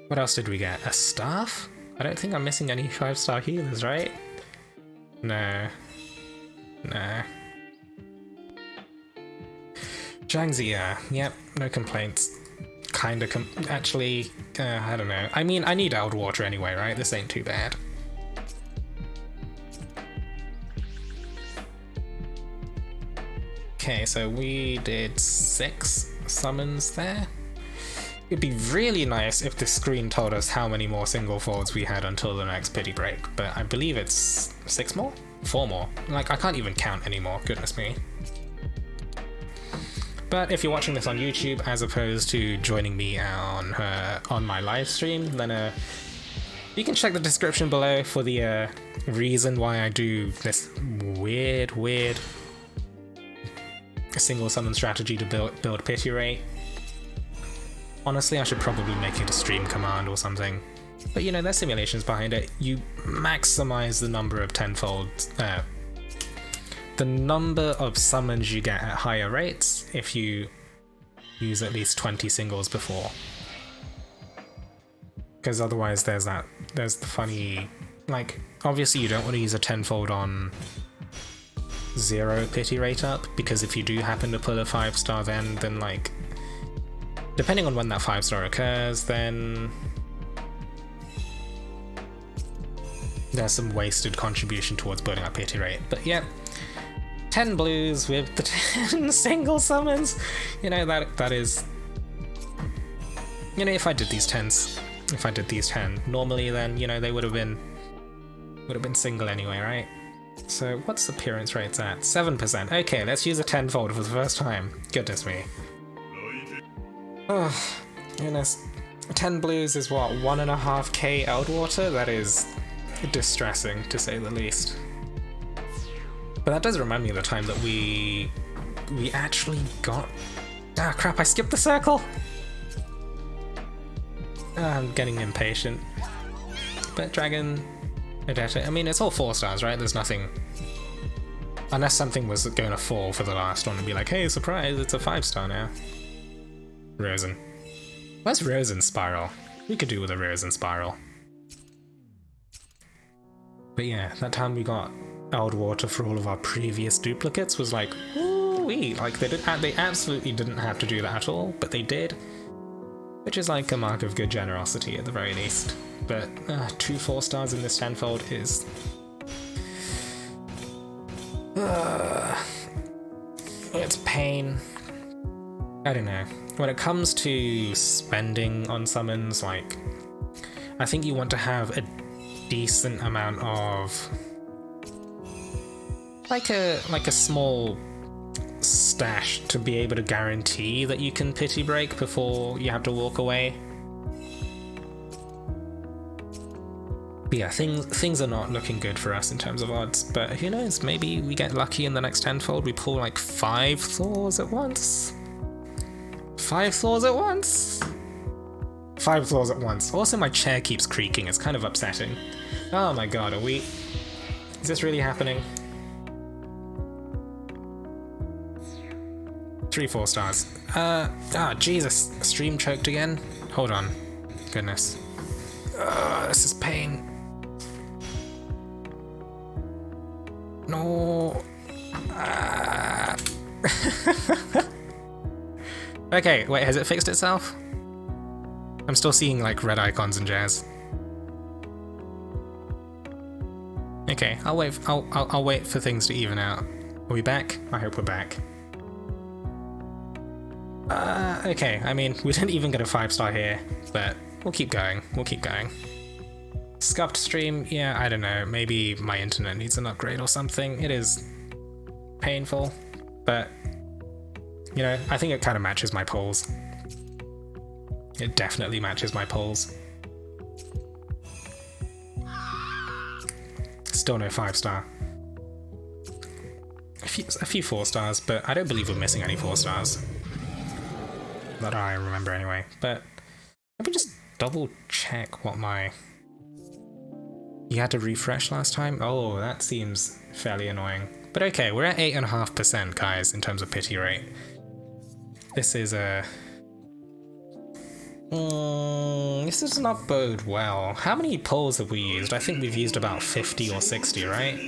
What else did we get? A staff? I don't think I'm missing any 5-star healers, right? No. Nah. Zhangzia, yep, no complaints. Actually, I don't know. I mean, I need Eld Water anyway, right? This ain't too bad. Okay, so we did 6 summons there. It'd be really nice if the screen told us how many more single folds we had until the next pity break, but I believe it's 6 more? 4 more. Like, I can't even count anymore, goodness me. But if you're watching this on YouTube as opposed to joining me on my live stream, then you can check the description below for the reason why I do this weird single summon strategy to build pity rate. Honestly, I should probably make it a stream command or something. But you know, there's simulations behind it. You maximize the number of 10-folds, the number of summons you get at higher rates if you use at least 20 singles before. Because otherwise there's the funny, like, obviously you don't want to use a 10-fold on 0 pity rate up, because if you do happen to pull a 5-star then like, depending on when that 5-star occurs, then there's some wasted contribution towards building up pity rate. But yeah, 10 blues with the 10 single summons, you know, that is You know, if I did these 10s, if I did these 10 normally, then, you know, they would have been single anyway, right? So what's appearance rates at? 7%. Okay, let's use a 10-fold for the first time. Goodness me. Oh, goodness. 10 blues is what, 1.5k Eldwater? That is distressing, to say the least. But that does remind me of the time that we actually got... Ah, crap, I skipped the circle! I'm getting impatient. But Dragon... I mean, it's all 4 stars, right? There's nothing... Unless something was going to fall for the last one and be like, hey, surprise, it's a 5-star now. Rosen. Where's Rosen Spiral? We could do with a Rosen Spiral. But yeah, that time we got Eldwater for all of our previous duplicates was like, ooh-wee. Like, they absolutely didn't have to do that at all, but they did. Which is like a mark of good generosity at the very least. But 2 4-stars in this 10-fold is... it's pain. I don't know. When it comes to spending on summons, like, I think you want to have a decent amount of... like a small stash to be able to guarantee that you can pity break before you have to walk away. But yeah, things are not looking good for us in terms of odds, but who knows, maybe we get lucky in the next 10-fold, we pull like 5 Thors at once? 5 Thors at once? 5 Thors at once. Also, my chair keeps creaking, it's kind of upsetting. Oh my god, is this really happening? 3 4-stars. Jesus, stream choked again? Hold on. Goodness. This is pain. No. Okay, wait, has it fixed itself? I'm still seeing like red icons and jazz. Okay, I'll wait for things to even out. Are we back? I hope we're back. Okay, I mean, we didn't even get a 5-star here, but we'll keep going, Scuffed stream, yeah, I don't know, maybe my internet needs an upgrade or something. It is painful, but, you know, I think it kind of matches my polls. It definitely matches my polls. Still no 5-star. A few 4-stars, but I don't believe we're missing any 4-stars. That I remember anyway, but let me just double check what my... You had to refresh last time? Oh, that seems fairly annoying. But okay, we're at 8.5%, guys, in terms of pity rate. This is a... this does not bode well. How many polls have we used? I think we've used about 50 or 60, right?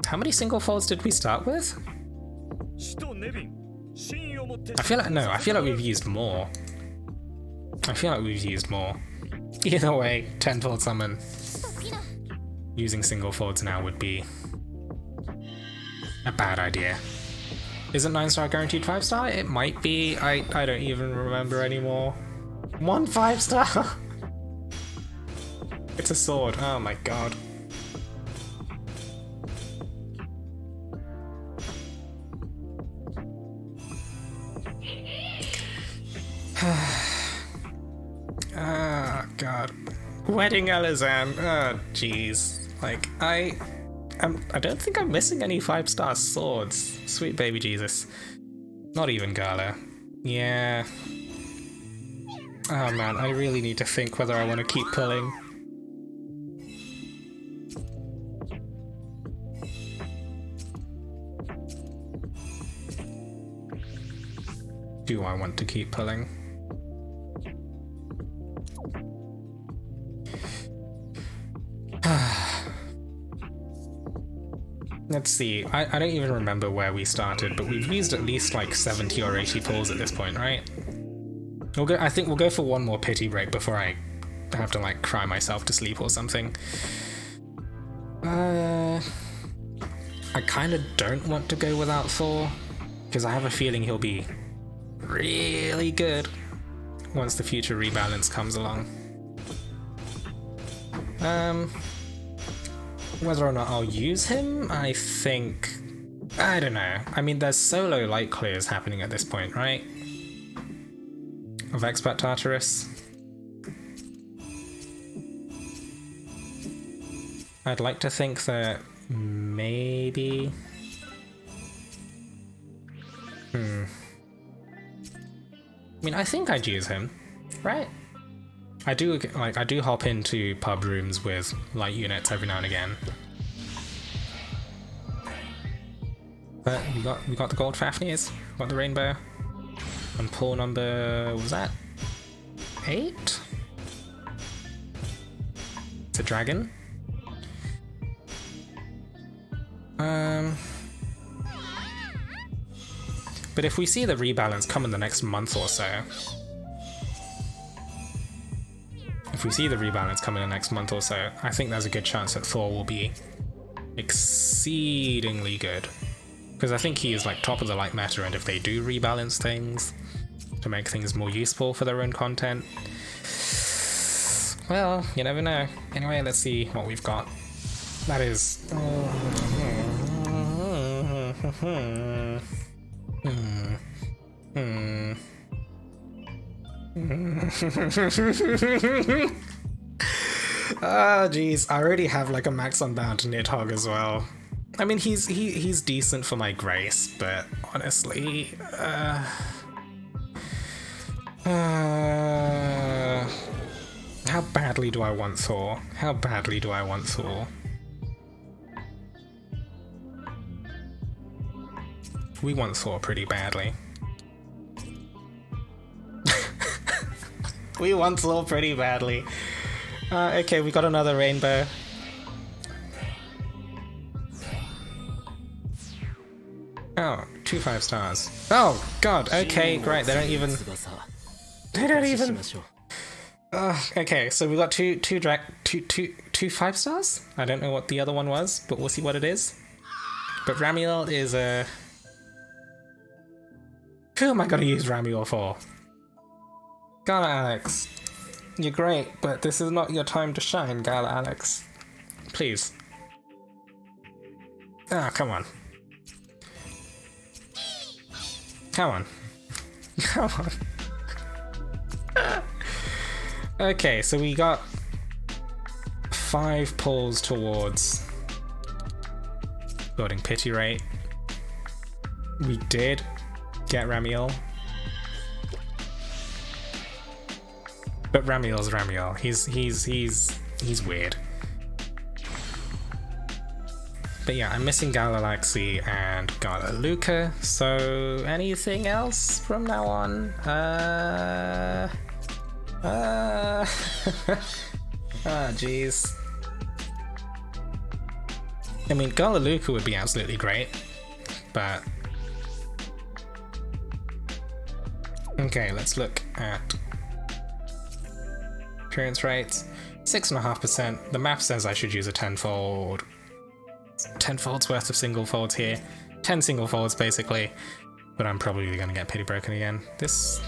How many single folds did we start with? I feel like we've used more. Either way, 10-fold summon. Using single folds now would be a bad idea. Isn't 9-star guaranteed 5-star? It might be. I don't even remember anymore. 1 5-star? It's a sword. Oh my god. Oh god. Wedding Elizan. Oh jeez. Like, I don't think I'm missing any 5-star swords. Sweet baby Jesus. Not even Gala. Yeah. Oh man, I really need to think whether I want to keep pulling. Do I want to keep pulling? Let's see, I don't even remember where we started, but we've used at least like 70 or 80 pulls at this point, right? I think we'll go for one more pity break before I have to like cry myself to sleep or something. I kind of don't want to go without Thor, because I have a feeling he'll be really good once the future rebalance comes along. Whether or not I'll use him, I don't know. I mean, there's solo light clears happening at this point, right? Of Expert Tartarus. I'd like to think that maybe... I mean, I think I'd use him, right? I do hop into pub rooms with light units every now and again. But we got the gold Fafnir's, got the rainbow. And pull number, what was that? 8? It's a dragon. But if we see the rebalance come in the next month or so, I think there's a good chance that Thor will be exceedingly good. Because I think he is like top of the light meta, and if they do rebalance things to make things more useful for their own content, well, you never know. Anyway, let's see what we've got. That is... Ah, jeez, I already have like a max unbound Nidhogg as well. I mean, he's decent for my Grace, but honestly, how badly do I want Thor? How badly do I want Thor? We want Thor pretty badly. We want Thor pretty badly. Okay, we got another rainbow. Oh, 2 5 stars. Oh god, okay, great, they don't even... okay, so we got two 5 stars? I don't know what the other one was, but we'll see what it is. But Ramiel is a... Who am I gonna use Ramiel for? Gala Alex. You're great, but this is not your time to shine, Gala Alex. Please. Ah, come on. Come on. Come on. Okay, so we got 5 pulls towards building pity rate. We did get Ramiel. But Ramiel's Ramiel. He's weird. But yeah, I'm missing Galaxy and Gala Luca, so anything else from now on? Ah, jeez. I mean, Gala Luca would be absolutely great, but... Okay, let's look at appearance rates. 6.5%. The map says I should use a 10-fold. 10 folds worth of single folds here. 10 single folds basically. But I'm probably gonna get pity broken again. This...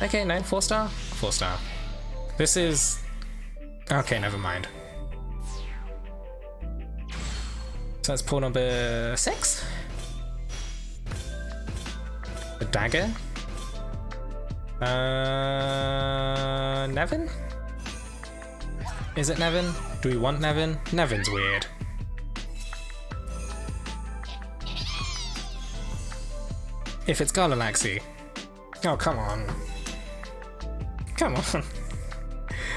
Okay, no, 4 star? 4 star. This is... Okay, never mind. So that's pull number 6. The dagger. Nevin? Is it Nevin? Do we want Nevin? Nevin's weird. If it's Galaxy. Oh, come on. Come on.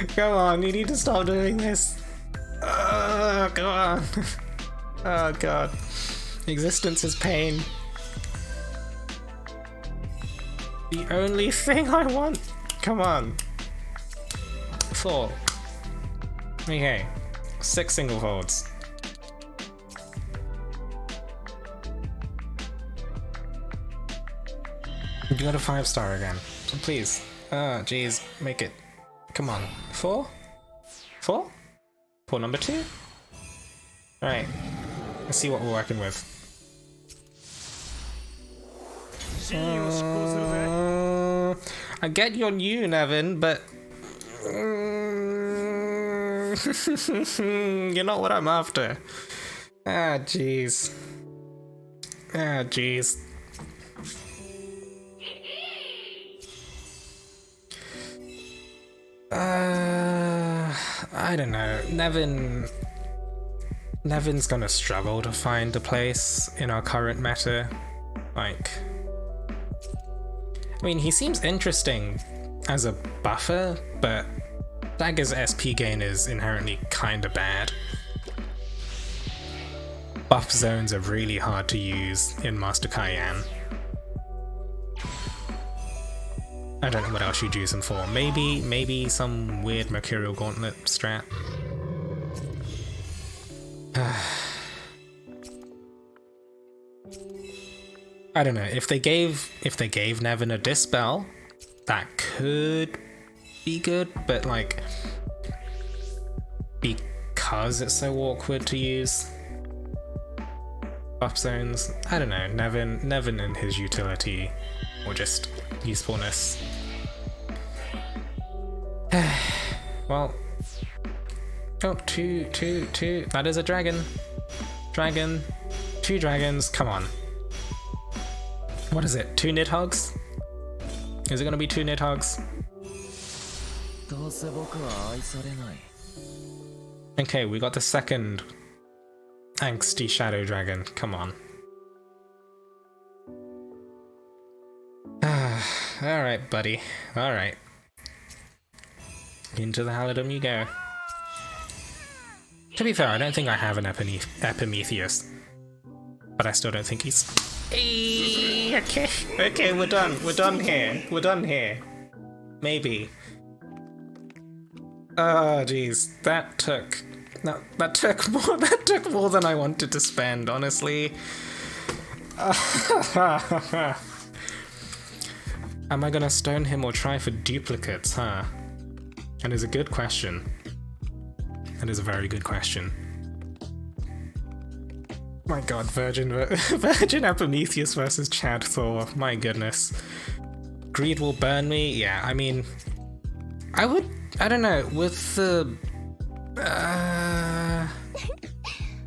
Come on, you need to stop doing this. Oh, come on. Oh, God. Existence is pain. The only thing I want. Come on. 4. Okay. 6 single folds. You got a 5 star again. So please. Jeez. Make it. Come on. 4? 4? Pull number 2? Alright. Let's see what we're working with. I get you're new, Nevin, but you're not what I'm after. Ah, jeez. Ah, jeez. I don't know. Nevin's gonna struggle to find a place in our current meta. Like, I mean, he seems interesting as a buffer, but Dagger's SP gain is inherently kinda bad. Buff zones are really hard to use in Master Cayenne. I don't know what else you'd use him for. Maybe some weird Mercurial Gauntlet strat. I don't know, if they gave Nevin a Dispel, that could be good, but like, because it's so awkward to use buff zones, I don't know, Nevin and his utility, or just usefulness. Well, oh, two, that is a dragon. Dragon, 2 dragons, come on. What is it, 2 Nidhogs? Is it gonna be 2 Nidhogs? Okay, we got the second angsty shadow dragon, come on. Alright, buddy, alright. Into the Halidom you go. To be fair, I don't think I have an Epimetheus, but I still don't think he's... Okay, we're done here. Maybe. Oh, jeez, that took more than I wanted to spend, honestly. Am I gonna stone him or try for duplicates, huh? That is a good question. That is a very good question. My god, Virgin Epimetheus versus Chad Thor, my goodness. Greed will burn me? Yeah, I mean, I don't know, with the...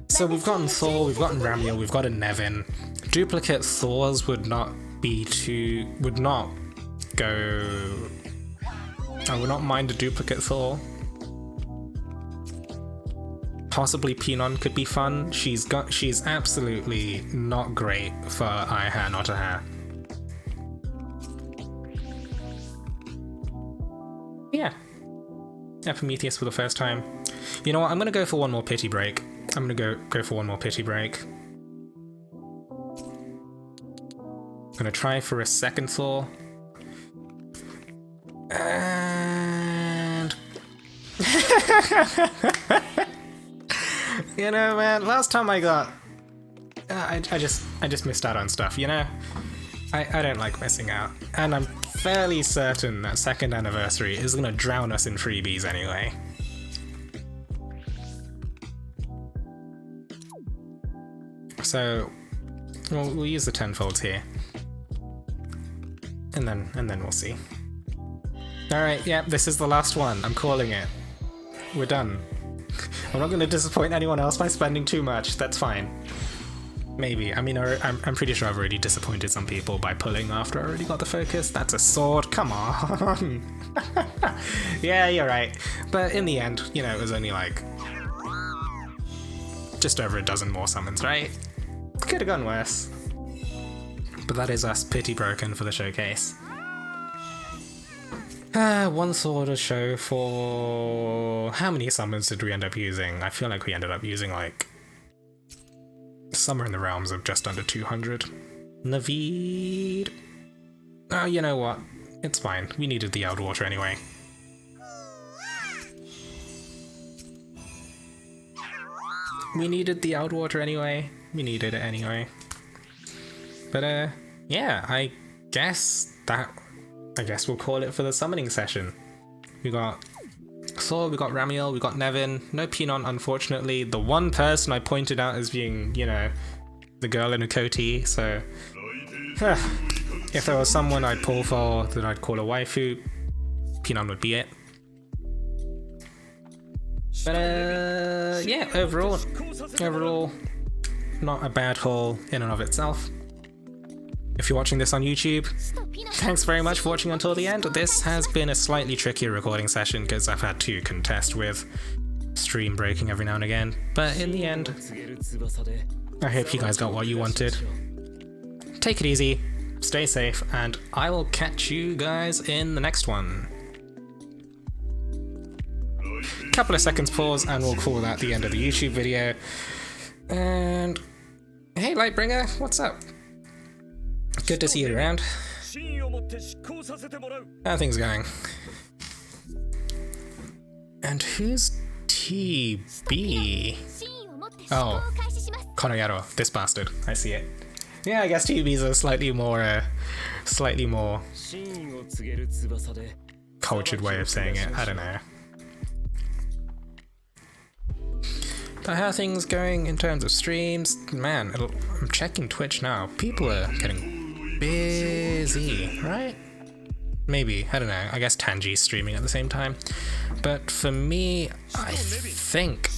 So we've gotten Thor, we've gotten Ramiel, we've got a Nevin. Duplicate Thors would not go... I would not mind a duplicate Thor. Possibly Pinon could be fun. She's absolutely not great for eye hair, not a hair. Yeah. Epimetheus for the first time. You know what, I'm gonna go for one more pity break. I'm gonna go for one more pity break. I'm gonna try for a second Thor. And... You know, man, last time I got... I just missed out on stuff, you know? I don't like missing out. And I'm fairly certain that 2nd anniversary is gonna drown us in freebies anyway. So, we'll use the tenfolds here. And then we'll see. Alright, yeah, this is the last one. I'm calling it. We're done. I'm not going to disappoint anyone else by spending too much. That's fine. Maybe. I mean, I'm pretty sure I've already disappointed some people by pulling after I already got the focus. That's a sword. Come on. Yeah, you're right. But in the end, you know, it was only like just over a dozen more summons, right? Could have gone worse. But that is us pity broken for the showcase. One sword a show for... How many summons did we end up using? I feel like we ended up using like... somewhere in the realms of just under 200. Naveed. Oh, you know what? It's fine. We needed the Eldwater anyway. We needed it anyway. But, yeah, I guess we'll call it for the summoning session. We got Thor, we got Ramiel, we got Nevin, no Pinon unfortunately. The one person I pointed out as being, you know, the girl in a coatee, so... If there was someone I'd pull for that I'd call a waifu, Pinon would be it. But yeah, overall, not a bad haul in and of itself. If you're watching this on YouTube, thanks very much for watching until the end. This has been a slightly trickier recording session because I've had to contest with stream breaking every now and again, but in the end, I hope you guys got what you wanted. Take it easy, stay safe, and I will catch you guys in the next one. Couple of seconds pause and we'll call that the end of the YouTube video. And hey Lightbringer, what's up? Good to see you around. How are things going? And who's TB? Oh, Konoyaro, this bastard. I see it. Yeah, I guess TB's a slightly more cultured way of saying it. I don't know. But how are things going in terms of streams? Man, I'm checking Twitch now. People are getting busy, right? Maybe, I don't know. I guess Tanji's streaming at the same time. But for me, I think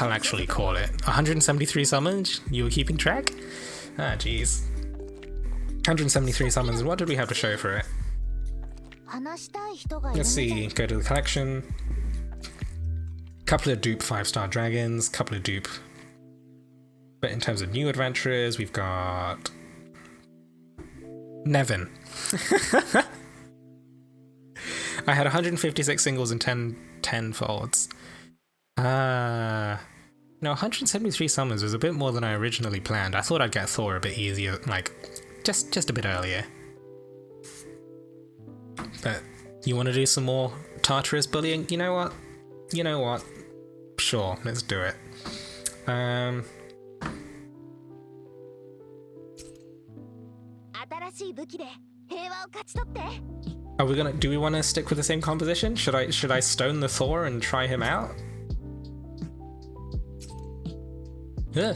I'll actually call it. 173 summons? You were keeping track? Ah, jeez. 173 summons, and what did we have to show for it? Let's see, go to the collection. Couple of dupe 5-star dragons, couple of dupe. But in terms of new adventurers, we've got Nevin. I had 156 singles and 10 folds. No, 173 summons was a bit more than I originally planned. I thought I'd get Thor a bit easier, like, just a bit earlier. But you want to do some more Tartarus bullying? You know what? Sure, let's do it. Are we gonna? Do we want to stick with the same composition? Should I stone the Thor and try him out? Ugh.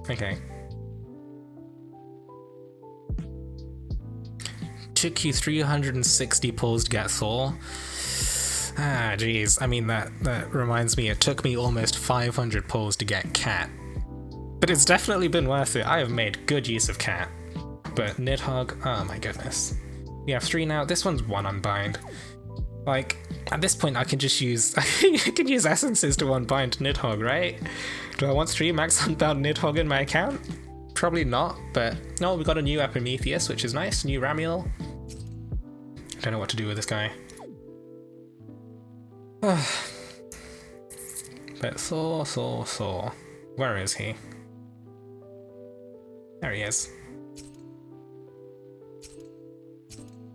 Okay. Took you 360 pulls to get Thor. Ah, jeez. I mean, that reminds me, it took me almost 500 pulls to get Cat. But it's definitely been worth it. I have made good use of Cat. But Nidhogg, oh my goodness. We have 3 now. This one's 1 unbind. Like, at this point I can just use... I can use essences to unbind Nidhogg, right? Do I want 3 max unbound Nidhogg in my account? Probably not, but... No, we got a new Epimetheus, which is nice. New Ramiel. I don't know what to do with this guy. But Thor. Where is he? There he is.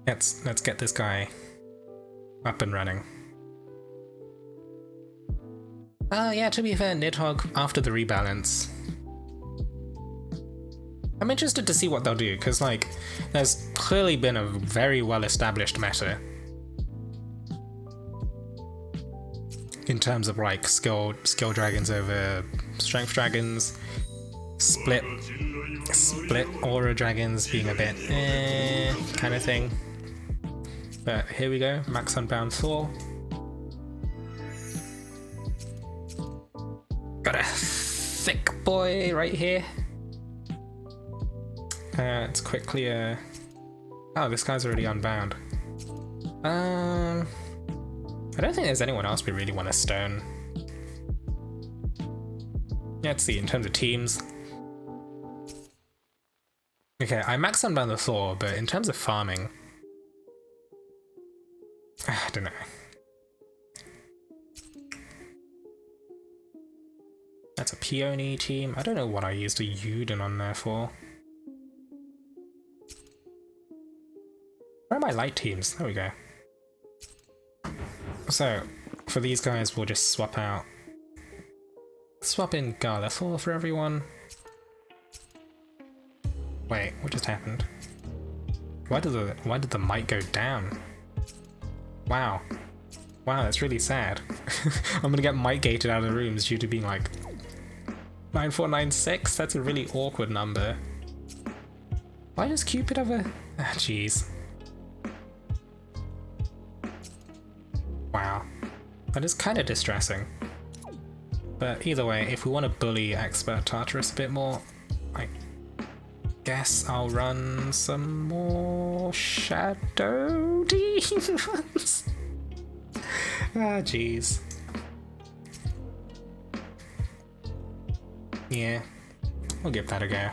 Let's get this guy up and running. Yeah, to be fair, Nidhogg after the rebalance. I'm interested to see what they'll do, because like, there's clearly been a very well-established meta in terms of like skill dragons over strength dragons, split aura dragons being a bit kind of thing. But here we go, max unbound Thor. Got a thick boy right here. Let's quickly oh, this guy's already unbound. I don't think there's anyone else we really want to stone. Yeah, let's see, in terms of teams. Okay, I maxed unbound the Thor, but in terms of farming... I don't know. That's a Peony team. I don't know what I used a Yuden on there for. Where are my light teams? There we go. So, for these guys, we'll just swap in Gala Thor for everyone. Wait, what just happened? Why did the mic go down? Wow. Wow, that's really sad. I'm gonna get mic gated out of the rooms due to being like 9496. That's a really awkward number. Why does Cupid have a... Ah, jeez. Wow. That is kind of distressing. But either way, if we want to bully Expert Tartarus a bit more, I guess I'll run some more Shadow Demons. Ah, jeez. Yeah, we'll give that a go.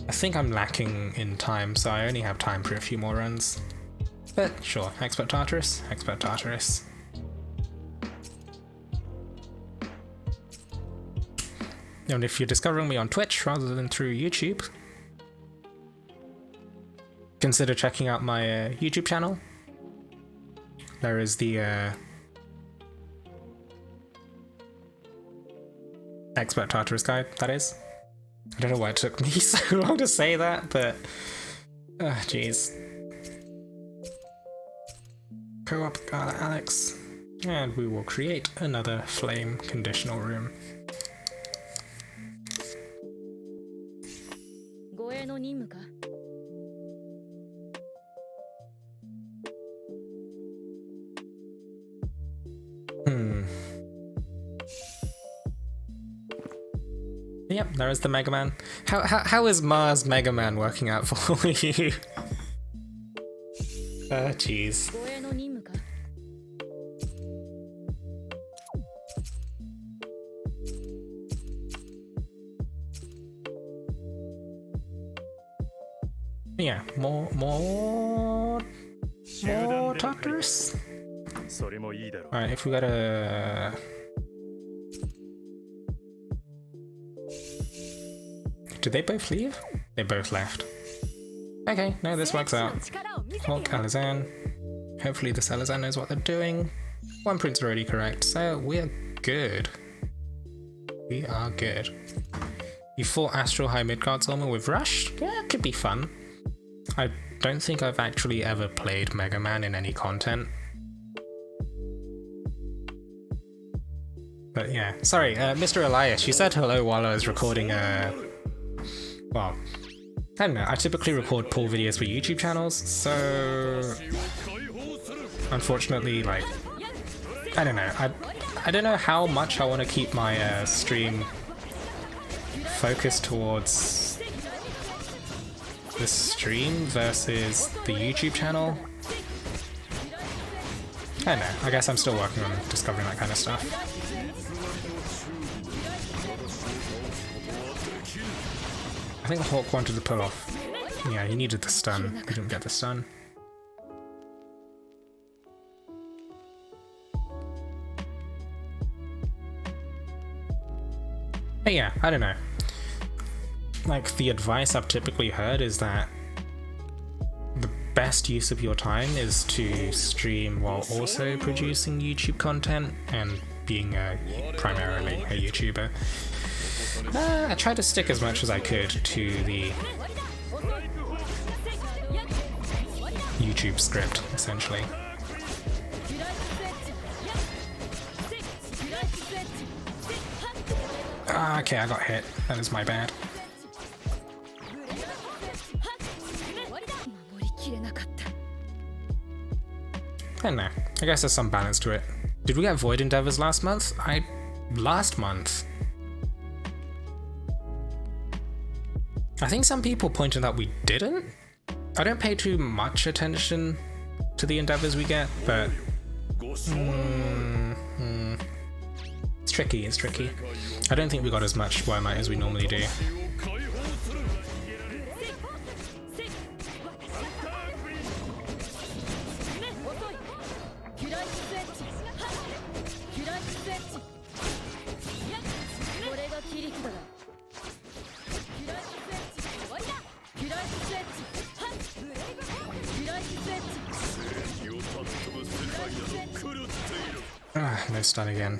I think I'm lacking in time, so I only have time for a few more runs. But sure, Expert Tartarus, Expert Tartarus. And if you're discovering me on Twitch rather than through YouTube, consider checking out my YouTube channel. There is the Expert Tartarus guide, that is. I don't know why it took me so long to say that, but... jeez. Co-op Gala Alex. And we will create another flame conditional room. Yep, there is the Mega Man. How is Mars Mega Man working out for you? Jeez. Yeah, more Tartarus. Alright, if we got a... Did they both leave? They both left. Okay, no, this works out. Hulk, Alizan. Hopefully this Alizan knows what they're doing. One print's already correct, so we're good. We are good. You fought Astral High Midgard Solman with Rush? Yeah, it could be fun. I don't think I've actually ever played Mega Man in any content. But yeah, sorry, Mr. Elias, you said hello while I was recording well, I don't know, I typically record pull videos for YouTube channels, so... Unfortunately, like, I don't know, I don't know how much I want to keep my stream focused towards the stream versus the YouTube channel. I don't know, I guess I'm still working on discovering that kind of stuff. I think Hawk wanted to pull off. Yeah, he needed the stun. He didn't get the stun. But yeah, I don't know. Like, the advice I've typically heard is that the best use of your time is to stream while also producing YouTube content and being primarily a YouTuber. I tried to stick as much as I could to the YouTube script, essentially. Ah, okay, I got hit. That is my bad. I don't know. I guess there's some balance to it. Did we get Void Endeavors last month? Last month? I think some people pointed out we didn't. I don't pay too much attention to the endeavors we get, but it's tricky, it's tricky. I don't think we got as much Wormite as we normally do. No stun again.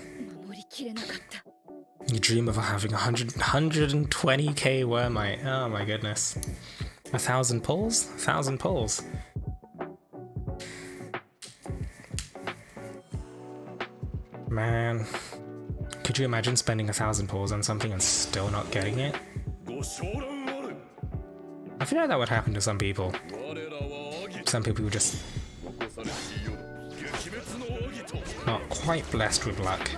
You dream of having 120k Wormite. Oh my goodness. 1,000 pulls? 1,000 pulls. Man. Could you imagine spending 1,000 pulls on something and still not getting it? feel like that would happen to some people. Some people were just not quite blessed with luck.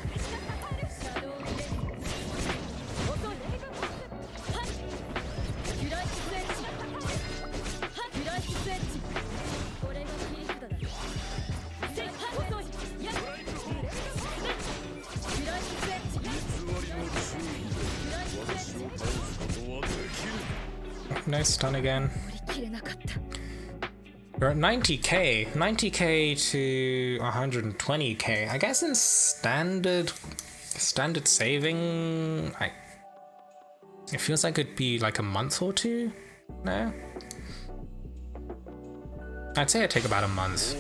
No stun again. We're at 90k. 90k to 120k. I guess in standard saving, it feels like it'd be like a month or two. No? I'd say it'd take about a month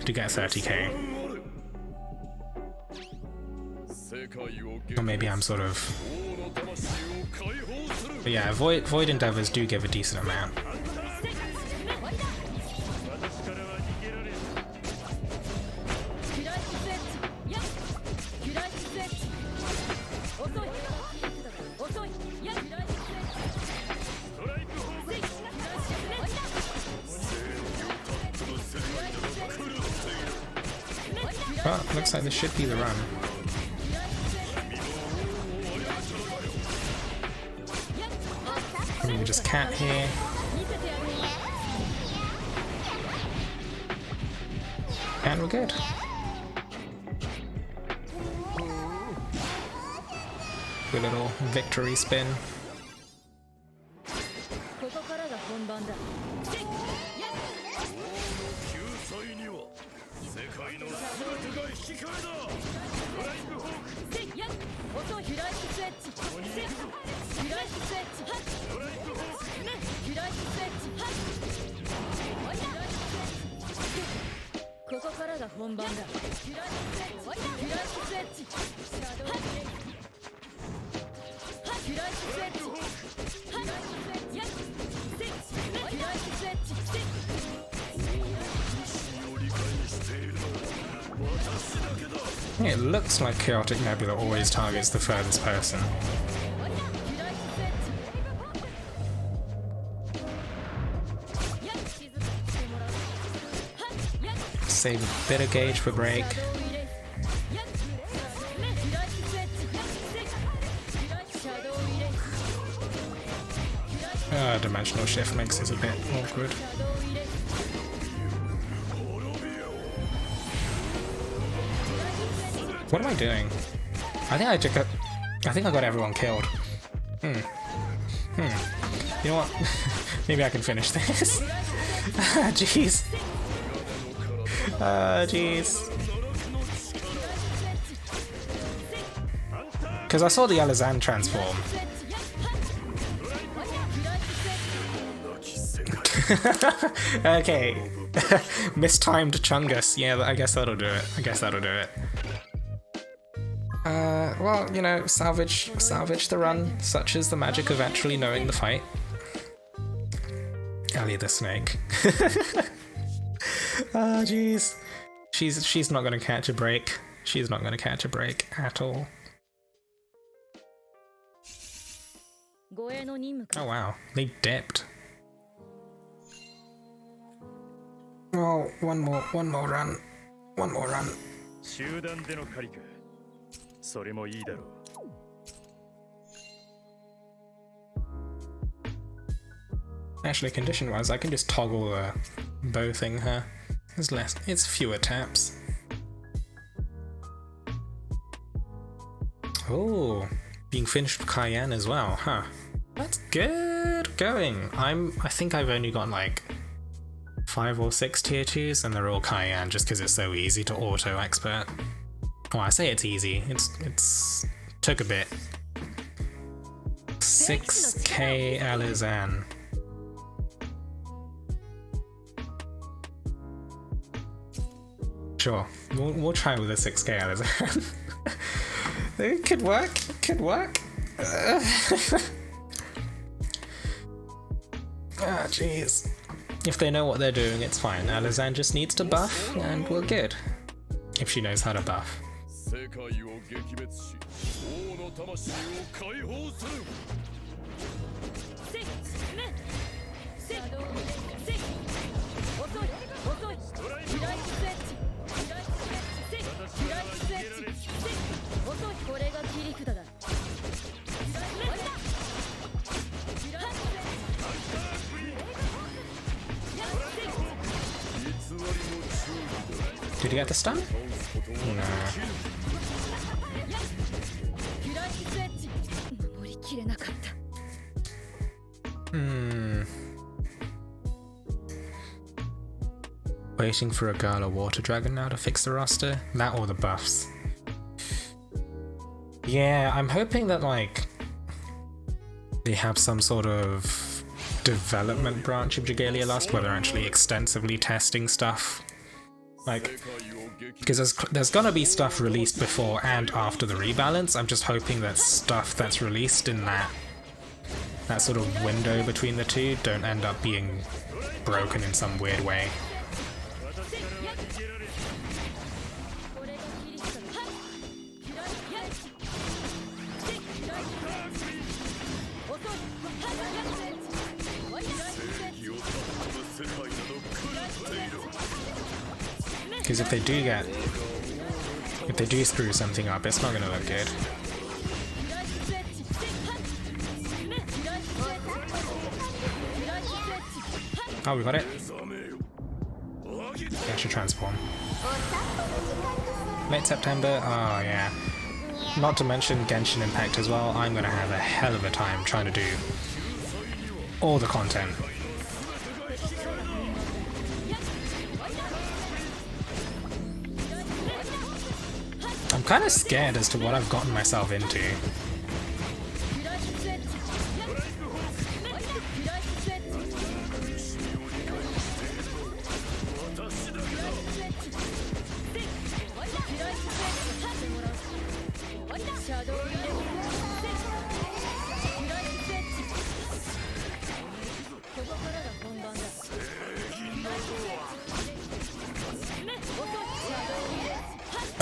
to get 30k. Or maybe I'm sort of... But yeah, Void Endeavors do give a decent amount. Well, looks like this should be the run. We just cat here. And we're good. Good little victory spin. It looks like Chaotic Nebula always targets the furthest person. Save a bit of gauge for break. Dimensional shift makes it a bit awkward. What am I doing? I think I got everyone killed. You know what? Maybe I can finish this. Jeez. Jeez. Because I saw the Alazan transform. Okay. Mistimed Chungus. Yeah, I guess that'll do it. Well, you know, salvage the run. Such is the magic of actually knowing the fight. Ellie the snake. Oh, jeez. She's not gonna catch a break. She's not gonna catch a break at all. Oh wow, they dipped. Oh, one more run. One more run. Actually, condition-wise, I can just toggle the bow thing here. It's fewer taps. Oh, being finished with Cayenne as well, huh? That's good going. I think I've only got like 5 or 6 tier 2s, and they're all Cayenne just because it's so easy to auto expert. Oh, I say it's easy. It's took a bit. 6k Alazan. Sure, we'll try with a 6k Alazan. It could work. Ah, jeez. If they know what they're doing, it's fine. Alazan just needs to buff, and we're good. If she knows how to buff. Did you get the stun? No. Waiting for a Gala Water Dragon now to fix the roster? That or the buffs? Yeah, I'm hoping that, like, they have some sort of development branch of XenoXilus where they're actually extensively testing stuff. Like, because there's gonna be stuff released before and after the rebalance. I'm just hoping that stuff that's released in that sort of window between the two don't end up being broken in some weird way. Because if they do screw something up, it's not gonna look good. Oh, we got it. I should transform. Late September, oh yeah. Not to mention Genshin Impact as well. I'm gonna have a hell of a time trying to do all the content. I'm kind of scared as to what I've gotten myself into.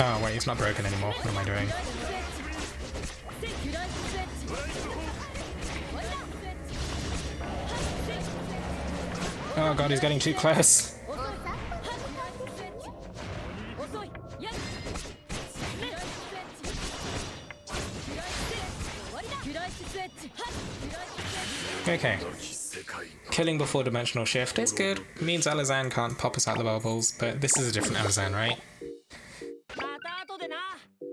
Oh wait, it's not broken anymore. What am I doing? Oh god, he's getting too close. Okay. Killing before dimensional shift is good. Means Alazan can't pop us out the bubbles, but this is a different Alazan, right?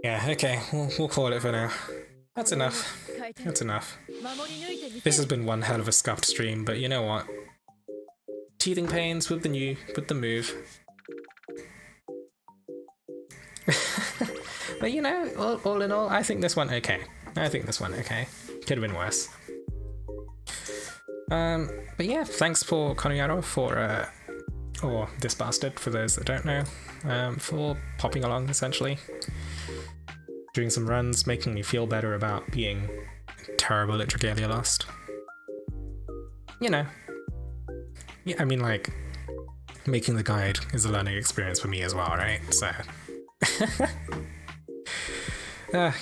Yeah, okay, we'll call it for now. That's enough. That's enough. This has been one hell of a scuffed stream, but you know what? Teething pains with the move. But you know, all in all, I think this went okay. Could have been worse. But yeah, thanks for Konuyaro for, or this bastard for those that don't know, for popping along essentially. Doing some runs, making me feel better about being terrible at XenoXilus. You know. Yeah, I mean, like, making the guide is a learning experience for me as well, right? So.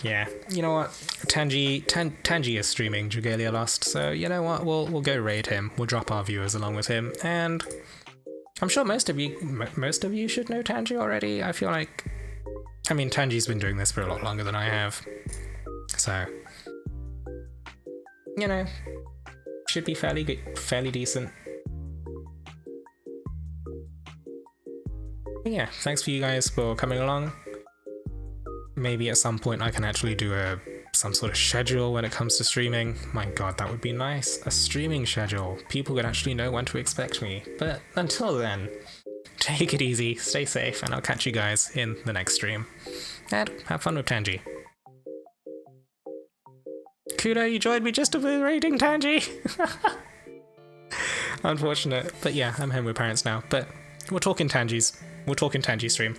Yeah, you know what? Tanji is streaming XenoXilus, so you know what? We'll go raid him. We'll drop our viewers along with him, and I'm sure most of you should know Tanji already. I feel like, I mean, Tanji's been doing this for a lot longer than I have, so you know, should be fairly good, fairly decent. But yeah, thanks for you guys for coming along. Maybe at some point I can actually do some sort of schedule when it comes to streaming. My god, that would be nice. A streaming schedule. People could actually know when to expect me. But until then, take it easy, stay safe, and I'll catch you guys in the next stream. And have fun with Tanji. Kudo, you joined me just to be raiding Tanji! Unfortunate. But yeah, I'm home with parents now. But we'll talk in Tanji stream.